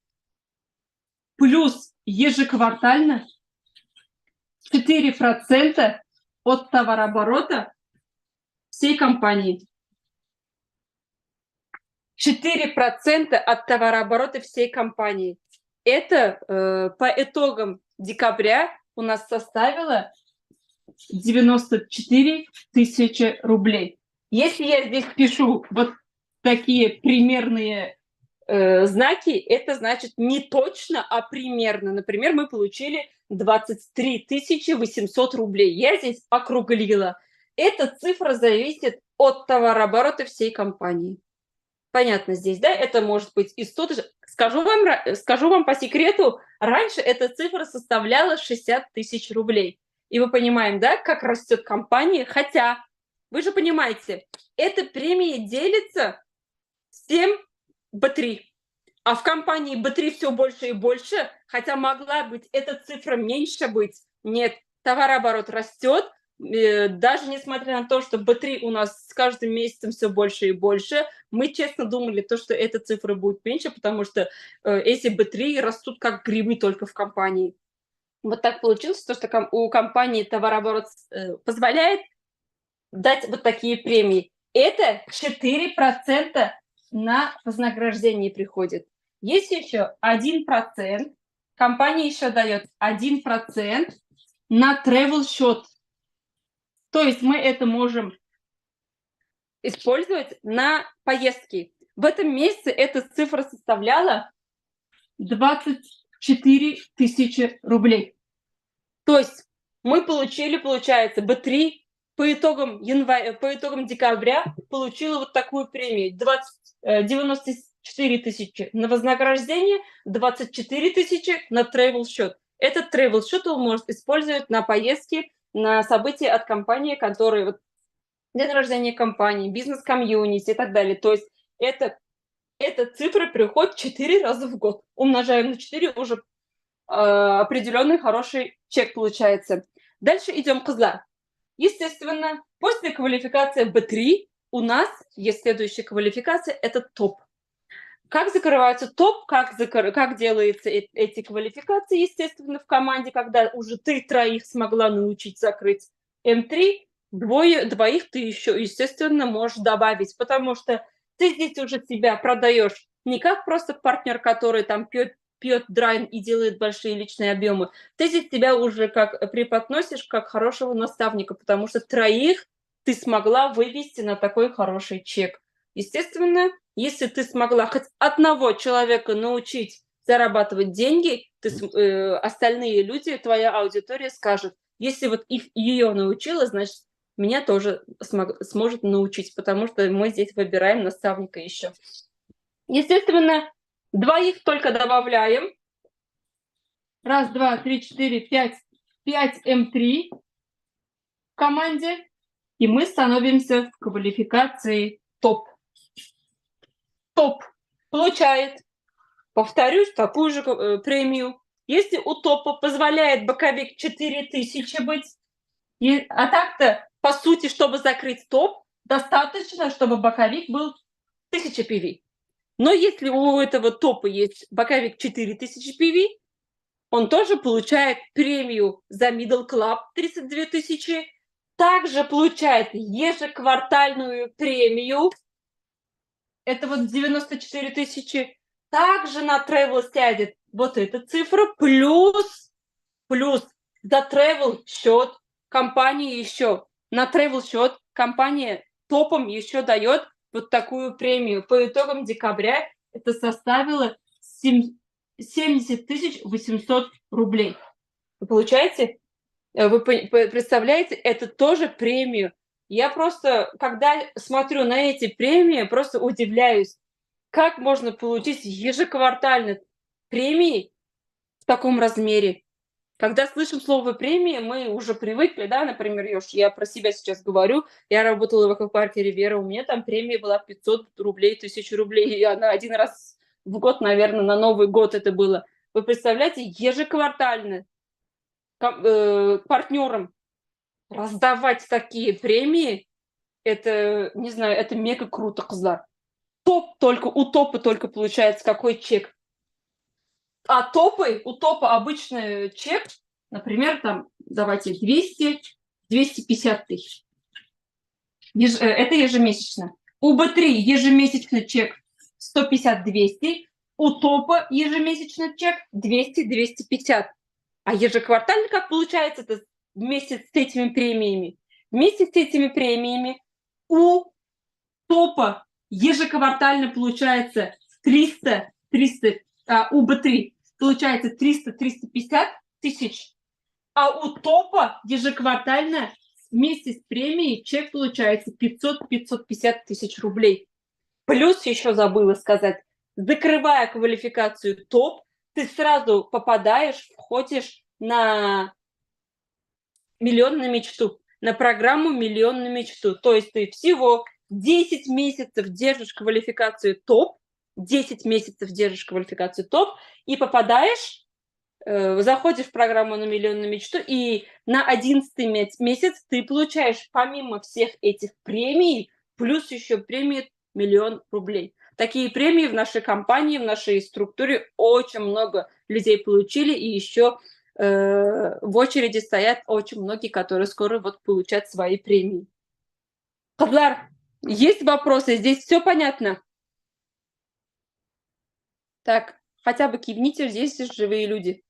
плюс ежеквартально 4% от товарооборота всей компании. 4% от товарооборота всей компании. Это по итогам декабря у нас составило 94 тысячи рублей. Если я здесь пишу вот такие примерные знаки, это значит не точно, а примерно. Например, мы получили 23 800 рублей. Я здесь округлила. Эта цифра зависит от товарооборота всей компании. Понятно здесь, да? Это может быть и 100 тысяч. Скажу вам по секрету, раньше эта цифра составляла 60 тысяч рублей. И мы понимаем, да, как растет компания. Хотя, вы же понимаете, эта премия делится всем Б3. А в компании Б3 все больше и больше, хотя могла быть эта цифра меньше быть. Нет, товарооборот растет, даже несмотря на то, что Б3 у нас с каждым месяцем все больше и больше. Мы честно думали, что эта цифра будет меньше, потому что эти Б3 растут как грибы только в компании. Вот так получилось, что у компании товарооборот позволяет дать вот такие премии. Это 4% на вознаграждение приходит. Есть еще 1%, компания еще дает 1% на travel счет. То есть мы это можем использовать на поездки. В этом месяце эта цифра составляла 24 тысячи рублей. То есть мы получили, получается, Б3 по итогам декабря получила вот такую премию. 4000 на вознаграждение, 24 тысячи на travel счет. Этот travel счет он может использовать на поездки, на события от компании, которые вот, день рождения компании, бизнес-комьюнити и так далее. То есть эта цифра приходит 4 раза в год. Умножаем на 4, уже определенный хороший чек получается. Дальше идем кызлар. Естественно, после квалификации B3 у нас есть следующая квалификация, это топ. Как закрывается топ, как делаются эти квалификации, естественно, в команде, когда уже ты троих смогла научить закрыть М3, двоих ты еще, естественно, можешь добавить, потому что ты здесь уже себя продаешь не как просто партнер, который там пьет драйн и делает большие личные объемы. Ты здесь себя уже как преподносишь как хорошего наставника, потому что троих ты смогла вывести на такой хороший чек. Естественно, если ты смогла хоть одного человека научить зарабатывать деньги, остальные люди, твоя аудитория скажет, если вот ее научила, значит, меня тоже сможет научить, потому что мы здесь выбираем наставника еще. Естественно, двоих только добавляем. Раз, два, три, четыре, пять. 5 М3 в команде. И мы становимся в квалификации топ. Топ получает, повторюсь, такую же премию. Если у топа позволяет боковик 4000 быть, а так-то, по сути, чтобы закрыть топ, достаточно, чтобы боковик был 1000 PV. Но если у этого топа есть боковик 4000 PV, он тоже получает премию за Middle Club 32 тысячи, также получает ежеквартальную премию, это вот 94 тысячи, также на travel сядет вот эта цифра, плюс за travel счет компании еще, на travel счет компания топом еще дает вот такую премию. По итогам декабря это составило 70 800 рублей. Вы получаете? Вы представляете? Это тоже премию. Я просто, когда смотрю на эти премии, просто удивляюсь, как можно получить ежеквартально премии в таком размере. Когда слышим слово премии, мы уже привыкли, да, например, я про себя сейчас говорю, я работала в аквапарке Ривьера, у меня там премия была 500 рублей, 1000 рублей, и она один раз в год, наверное, на Новый год это было. Вы представляете, ежеквартально партнерам раздавать такие премии, это, не знаю, это мега круто, кызлар. У топа только получается какой чек. А у топа обычный чек, например, там, давайте, 200-250 тысяч. Это ежемесячно. У B3 ежемесячный чек 150-200, у топа ежемесячный чек 200-250. А ежеквартально как получается это вместе с этими премиями? Вместе с этими премиями у топа ежеквартально получается 300, у B3 получается 300-350 тысяч, а у топа ежеквартально вместе с премией чек получается 500-550 тысяч рублей. Плюс еще забыла сказать, закрывая квалификацию топ, ты сразу входишь на «Миллион на мечту», на программу «Миллион на мечту». То есть ты всего 10 месяцев держишь квалификацию топ, 10 месяцев держишь квалификацию топ и попадаешь, заходишь в программу на «Миллион на мечту», и на 11-й месяц ты получаешь помимо всех этих премий, плюс еще премии 1 000 000 рублей. Такие премии в нашей компании, в нашей структуре очень много людей получили, и еще в очереди стоят очень многие, которые скоро вот получат свои премии. Кызлар, есть вопросы? Здесь все понятно? Так, хотя бы кивните, здесь живые люди.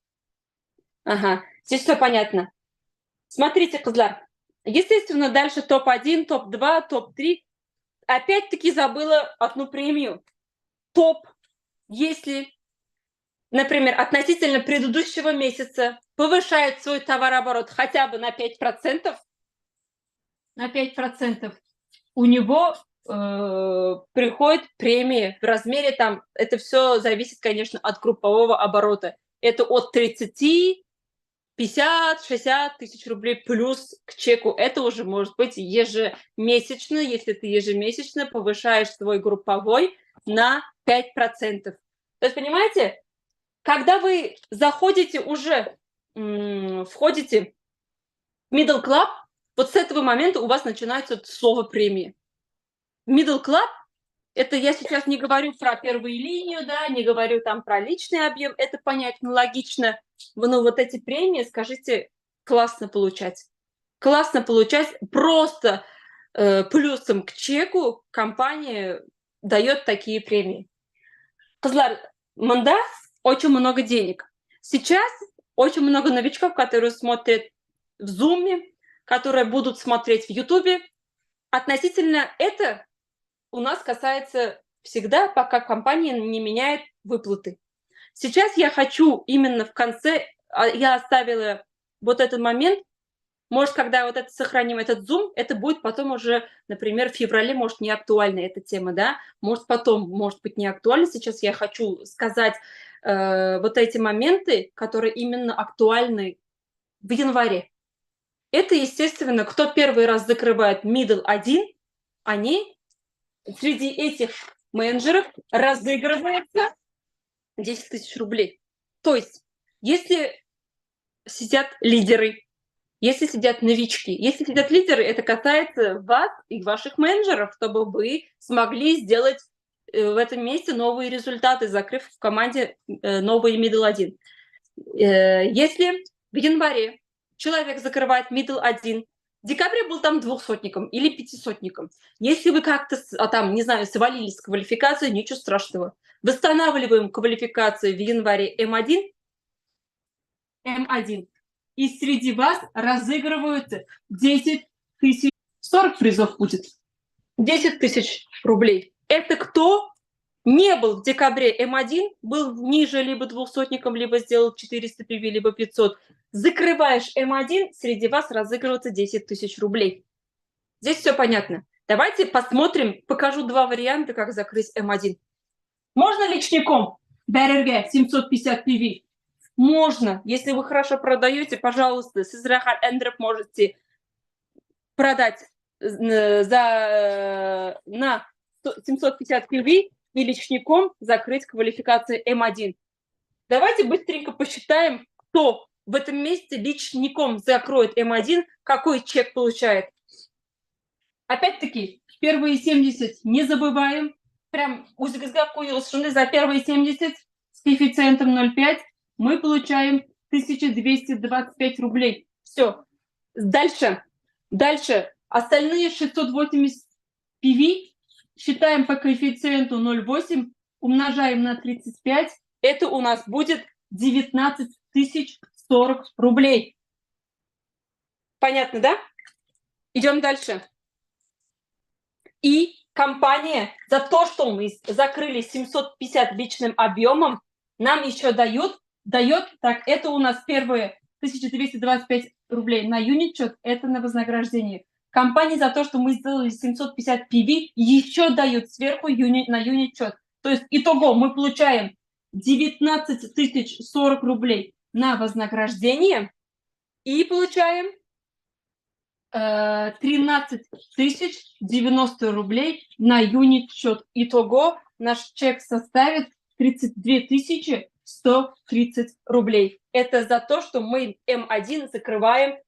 Ага, здесь все понятно. Смотрите, кызлар, естественно, дальше топ-1, топ-2, топ-3. Опять-таки забыла одну премию. Топ, если, например, относительно предыдущего месяца повышает свой товарооборот хотя бы на 5%, у него приходит премии в размере там, это все зависит, конечно, от группового оборота. Это от 30, 50, 60 тысяч рублей плюс к чеку. Это уже может быть ежемесячно, если ты ежемесячно повышаешь свой групповой на 5%. То есть, понимаете, когда вы заходите уже, входите в middle club, вот с этого момента у вас начинается слово премии. Middle club — это я сейчас не говорю про первую линию, да, не говорю там про личный объем, это понятно, логично. Но вот эти премии, скажите, классно получать. Классно получать просто плюсом к чеку компания дает такие премии. Қызлар, мында очень много денег. Сейчас очень много новичков, которые смотрят в Zoom, которые будут смотреть в YouTube. Относительно это у нас касается всегда, пока компания не меняет выплаты. Сейчас я хочу именно в конце, я оставила вот этот момент, может, когда вот это сохраним этот Zoom, это будет потом уже, например, в феврале, может, не актуальна эта тема, да, может, потом, может быть, не актуальна. Сейчас я хочу сказать вот эти моменты, которые именно актуальны в январе. Это, естественно, кто первый раз закрывает middle 1, они среди этих менеджеров разыгрывается 10 тысяч рублей. То есть, если сидят лидеры, если сидят новички, если сидят лидеры, это касается вас и ваших менеджеров, чтобы вы смогли сделать в этом месте новые результаты, закрыв в команде новый middle 1. Если в январе человек закрывает middle 1, в декабре был там 200-ником или 500-ником. Если вы как-то там, не знаю, свалились с квалификацией, ничего страшного. Восстанавливаем квалификацию в январе М1, и среди вас разыгрываются 10 тысяч, 40 призов будет, 10 тысяч рублей. Это кто не был в декабре М1, был ниже либо 200-ником, либо сделал 400 PV, либо 500. Закрываешь М1, среди вас разыгрывается 10 тысяч рублей. Здесь все понятно. Давайте посмотрим, покажу два варианта, как закрыть М1. Можно личником БРГ 750 PV? Можно. Если вы хорошо продаете, с Израхат Эндроп можете продать на 750 PV и личником закрыть квалификацию М1. Давайте быстренько посчитаем, кто в этом месте личником закроет М1, какой чек получает. Опять-таки, первые 70 не забываем. Прям за первые 70 с коэффициентом 0,5 мы получаем 1225 рублей. Все. Дальше. Остальные 680 PV считаем по коэффициенту 0,8, умножаем на 35. Это у нас будет 19 040 рублей. Понятно, да? Идем дальше. И компания за то, что мы закрыли 750 личным объемом, нам еще дает, так, это у нас первые 1225 рублей на юнит-счет, это на вознаграждение. Компания за то, что мы сделали 750 PV, еще дают сверху на юнит-счет. То есть итого мы получаем 19 040 рублей на вознаграждение и получаем 13 090 рублей на юнит-счет. Итого наш чек составит 32 130 рублей. Это за то, что мы М1 закрываем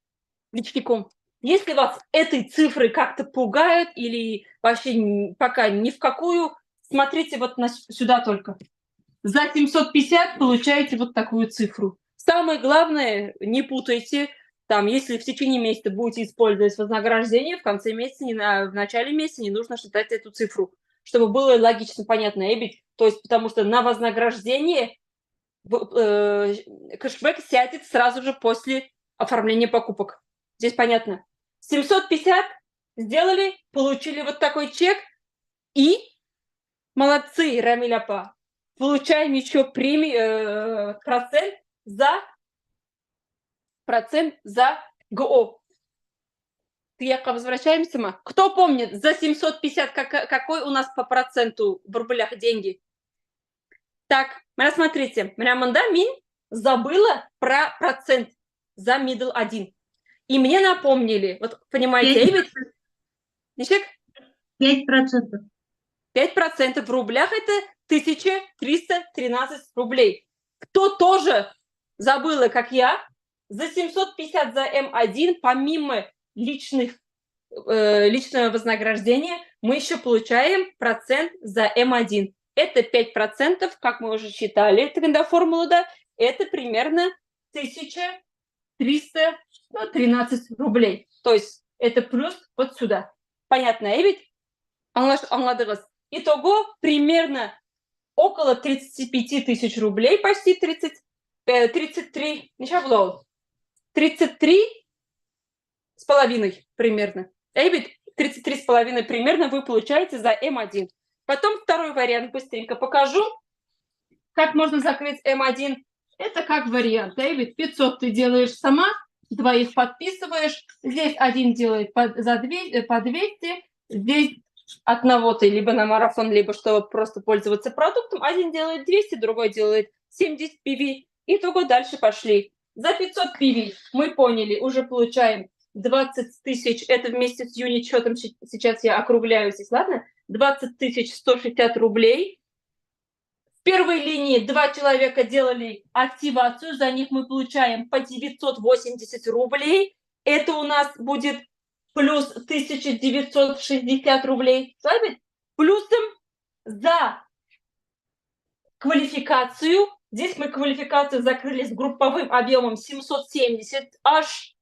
личником. Если вас этой цифры как-то пугают или вообще пока ни в какую, смотрите вот сюда только. За 750 получаете вот такую цифру. Самое главное, не путайте. Там, если в течение месяца будете использовать вознаграждение, в конце месяца, в начале месяца не нужно считать эту цифру, чтобы было логично, понятно, эбить. То есть, потому что на вознаграждение кэшбэк сядет сразу же после оформления покупок. Здесь понятно. 750 сделали, получили вот такой чек, и молодцы, Рамиль апа, получаем еще процент за ГО. Возвращаемся мы. Кто помнит, за 750 какой у нас по проценту в рублях деньги? Так, смотрите, Мираманда Мин забыла про процент за middle 1. И мне напомнили, вот понимаете, 5%. 5% в рублях это 1313 рублей. Кто тоже забыла, как я, за 750 за М1, помимо личного вознаграждения, мы еще получаем процент за М1. Это 5%, как мы уже считали, это когда формула, да, это примерно 1313 рублей. То есть это плюс вот сюда. Понятно, ведь? Итого примерно около 35 тысяч рублей, почти 33, 33 с половиной примерно. 33 с половиной примерно вы получаете за М1. Потом второй вариант быстренько покажу. Как можно закрыть М1? Это как вариант. 500 ты делаешь сама, двоих подписываешь. Здесь один делает по 200, здесь одного ты либо на марафон, либо чтобы просто пользоваться продуктом. Один делает 200, другой делает 70 PV. Итого дальше пошли. За 500 PV мы поняли, уже получаем 20 тысяч. Это вместе с юнит-счетом, сейчас я округляю здесь, ладно? 20 160 рублей. В первой линии 2 человека делали активацию, за них мы получаем по 980 рублей. Это у нас будет плюс 1960 рублей. Плюсом за квалификацию. Здесь мы квалификацию закрыли с групповым объемом 770, аж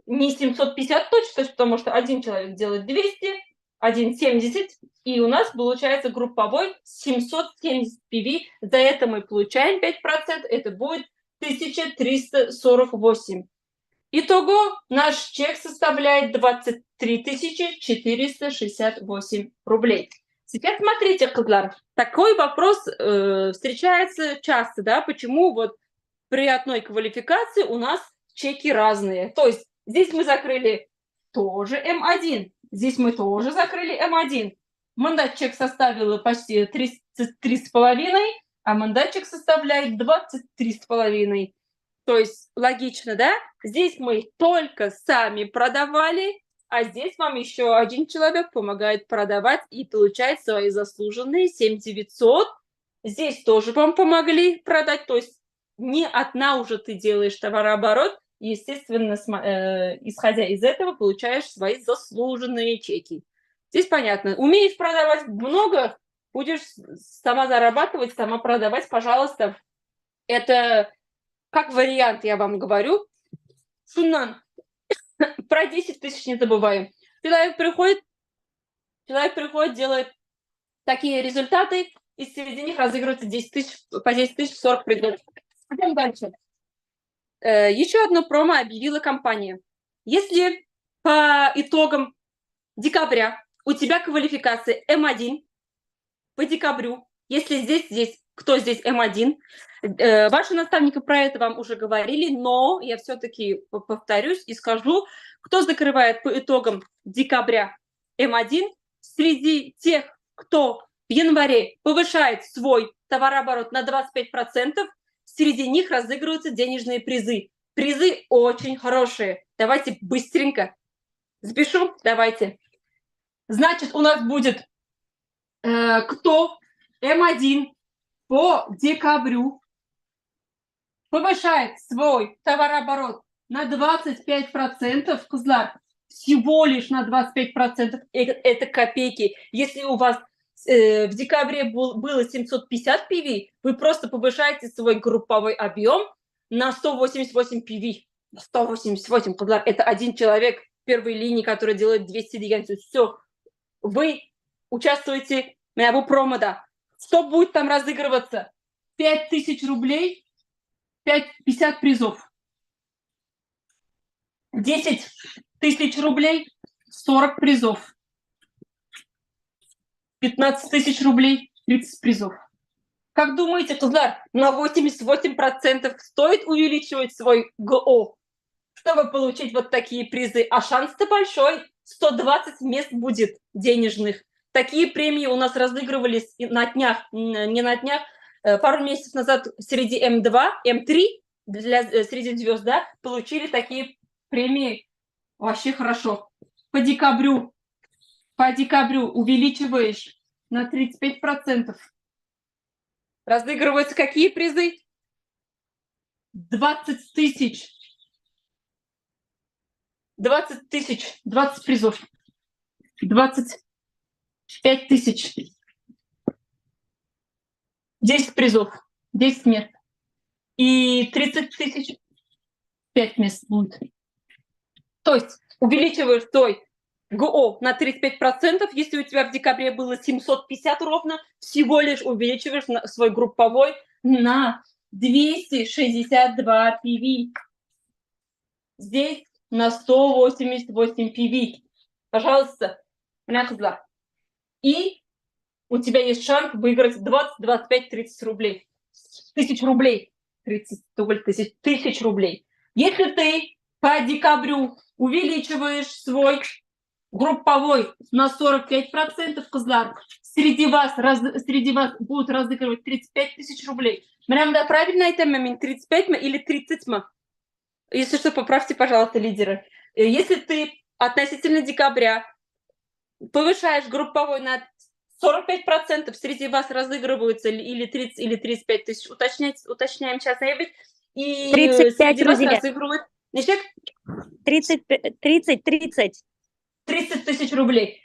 не 750 точно, потому что один человек делает 200, один 70, и у нас получается групповой 770 PV. За это мы получаем 5%, это будет 1348. Итого наш чек составляет 23 468 рублей. Теперь смотрите, Кызлар, такой вопрос встречается часто, да, почему вот при одной квалификации у нас чеки разные. То есть здесь мы закрыли тоже М1, здесь мы тоже закрыли М1. Мандатчик составил почти 33,5, а мандатчик составляет 23,5. То есть логично, да? Здесь мы только сами продавали, а здесь вам еще один человек помогает продавать и получать свои заслуженные 7900. Здесь тоже вам помогли продать, то есть не одна уже ты делаешь товарооборот, естественно, исходя из этого, получаешь свои заслуженные чеки. Здесь понятно. Умеешь продавать много, будешь сама зарабатывать, сама продавать, пожалуйста. Это как вариант, я вам говорю. Шуннан, про 10 тысяч не забываем. Человек приходит, делает такие результаты, и среди них разыгрывается 10 тысяч, по 10 тысяч 40 предметов. Идем дальше. Еще одно промо объявила компания. Если по итогам декабря у тебя квалификация М1 по декабрю, если здесь, кто здесь М1, ваши наставники про это вам уже говорили, но я все-таки повторюсь и скажу, кто закрывает по итогам декабря М1, среди тех, кто в январе повышает свой товарооборот на 25%, среди них разыгрываются денежные призы. Призы очень хорошие. Давайте быстренько запишу. Давайте. Значит, у нас будет кто М1 по декабрю повышает свой товарооборот на 25%, Кызлар, всего лишь на 25%, это копейки. Если у вас в декабре было 750 PV, вы просто повышаете свой групповой объем на 188 PV. 188, Кызлар, это один человек в первой линии, который делает 200 легенций. Все, вы участвуете в промода. Что будет там разыгрываться? 5000 рублей, 50 призов. 10 тысяч рублей, 40 призов. 15 тысяч рублей, 30 призов. Как думаете, Кызлар, на 88% стоит увеличивать свой ГО? чтобы получить вот такие призы. А шанс-то большой. 120 мест будет денежных. Такие премии у нас разыгрывались на днях, не на днях, пару месяцев назад среди М2, М3, среди звезд, да, получили такие премии. Вообще хорошо. По декабрю увеличиваешь на 35%. Разыгрываются какие призы? 20 тысяч. 20 тысяч. 20 призов. 25 тысяч. 10 призов. 10 мест. И 30 тысяч. 5 мест будет. То есть увеличиваешь твой ГО на 35%. Если у тебя в декабре было 750 ровно, всего лишь увеличиваешь свой групповой на 262 PV. Здесь на 188 PV. Пожалуйста, меня козла. И у тебя есть шанс выиграть 20, 25, 30 рублей. Тысяч рублей. 30 тысяч рублей. Если ты по декабрю увеличиваешь свой групповой на 45%, Кызлар, среди вас будут разыгрывать 35 тысяч рублей. Прям да, правильно это момент? 35 или 30? Если что, поправьте, пожалуйста, лидеры. Если ты относительно декабря повышаешь групповой на 45%, среди вас разыгрываются или 30, или 35 тысяч. Уточняем сейчас, и 35 среди вас рублей. разыгрывают... Ничек? 30. 30 тысяч рублей.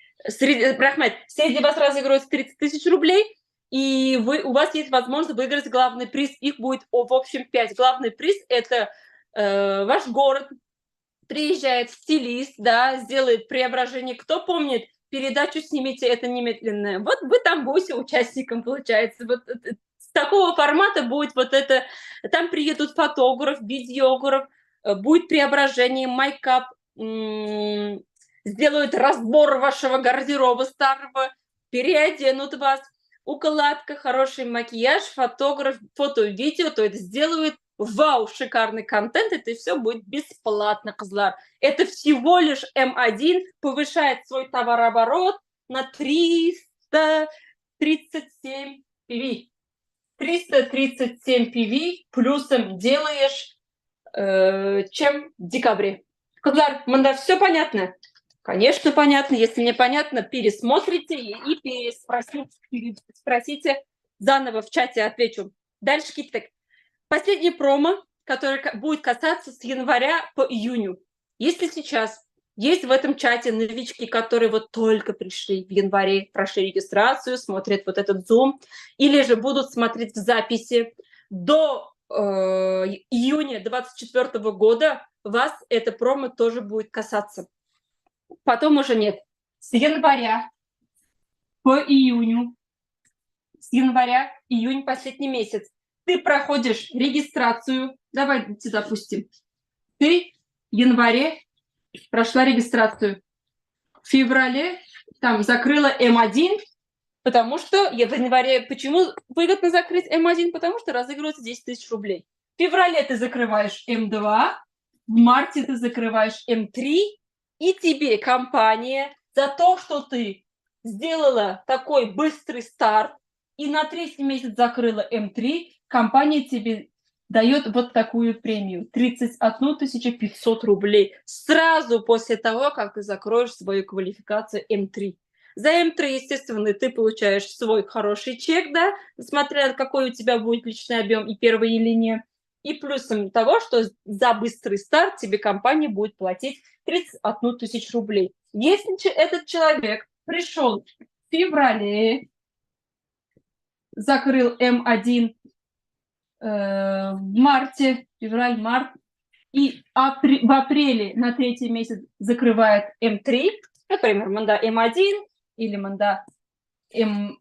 Рахмет, среди вас разыгрываются 30 тысяч рублей, и у вас есть возможность выиграть главный приз. Их будет в общем 5. Главный приз – это ваш город. Приезжает стилист, да, сделает преображение. Кто помнит передачу «Снимите это немедленно»? Вот вы там будете участником, получается. Вот с такого формата будет вот это. Там приедут фотограф, видеограф, будет преображение, майкап, сделают разбор вашего гардероба старого, переоденут вас, укладка, хороший макияж, фотограф, фото, видео, то это сделают. Вау, шикарный контент, это все будет бесплатно, Кызлар. Это всего лишь М1 повышает свой товарооборот на 337 PV. 337 PV плюсом делаешь, чем в декабре. Кызлар, мында все понятно? Конечно, понятно. Если не понятно, пересмотрите и спросите заново в чате, отвечу. Дальше Киттек. Последний промо, который будет касаться с января по июню. Если сейчас есть в этом чате новички, которые вот только пришли в январе, прошли регистрацию, смотрят вот этот Zoom, или же будут смотреть в записи до июня 2024 года, вас это промо тоже будет касаться. Потом уже нет. С января по июню, июнь последний месяц, ты проходишь регистрацию. Давайте допустим. Ты в январе прошла регистрацию. В феврале там закрыла М1, потому что в январе... Почему выгодно закрыть М1? Потому что разыгрывается 10 тысяч рублей. В феврале ты закрываешь М2, в марте ты закрываешь М3, и тебе компания за то, что ты сделала такой быстрый старт и на 3-й месяц закрыла М3, компания тебе дает вот такую премию. 31 500 рублей. Сразу после того, как ты закроешь свою квалификацию М3. За М3, естественно, ты получаешь свой хороший чек, да, смотря на какой у тебя будет личный объем и первая линия. И плюсом того, что за быстрый старт тебе компания будет платить 31 тысячу рублей. Если этот человек пришел в феврале, закрыл М1 в марте, февраль-март, и в апреле на 3-й месяц закрывает М3, например, манда М1 или манда М...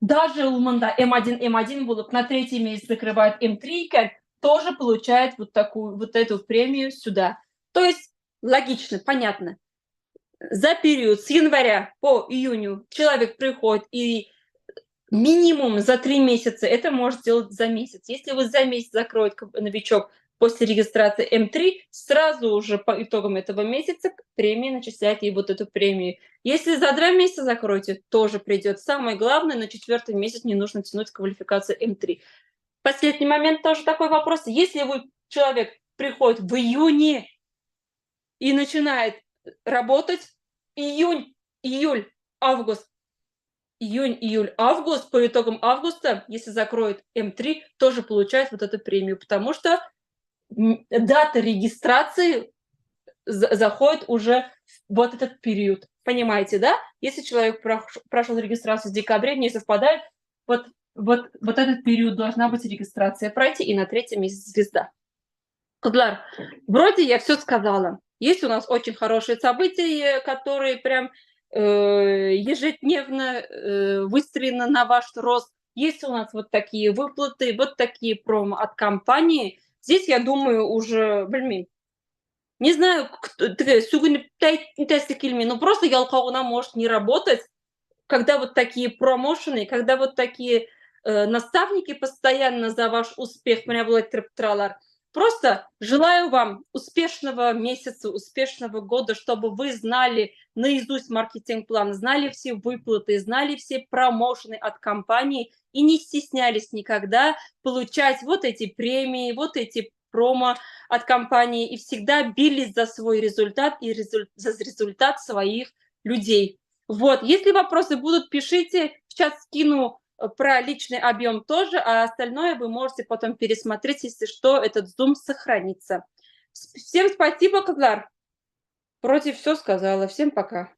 Даже у манда М1 будут на 3-й месяц закрывает М3, тоже получает вот эту премию сюда. То есть логично, понятно. За период с января по июню человек приходит и минимум за 3 месяца это может сделать за месяц. Если вы за месяц закроете новичок после регистрации М3 сразу уже по итогам этого месяца премии начисляет ей вот эту премию. Если за 2 месяца закроете, тоже придет. Самое главное, на 4-й месяц не нужно тянуть квалификацию М3. Последний момент тоже такой вопрос. Если человек приходит в июне и начинает работать июнь, июль, август, июнь, июль, август, по итогам августа, если закроет М3, тоже получает вот эту премию, потому что дата регистрации заходит уже в вот этот период. Понимаете, да? Если человек прошел регистрацию в декабре, не совпадает, вот этот период должна быть регистрация пройти, и на 3-м месяце звезда. Кызлар, вроде я все сказала. Есть у нас очень хорошие события, которые прям ежедневно выстроены на ваш рост. Есть у нас вот такие выплаты, вот такие промо от компании. Здесь, я думаю, уже, не знаю, но просто ялкауна может не работать, когда вот такие промоушены, когда вот такие наставники постоянно за ваш успех тралар. Просто желаю вам успешного месяца, успешного года, чтобы вы знали наизусть маркетинг-план, знали все выплаты, знали все промоушены от компании и не стеснялись никогда получать вот эти премии, вот эти промо от компании и всегда бились за свой результат и за результат своих людей. Вот, если вопросы будут, пишите, сейчас скину про личный объем тоже, а остальное вы можете потом пересмотреть, если что, этот Zoom сохранится. Всем спасибо, Кызлар. Вроде все сказала. Всем пока.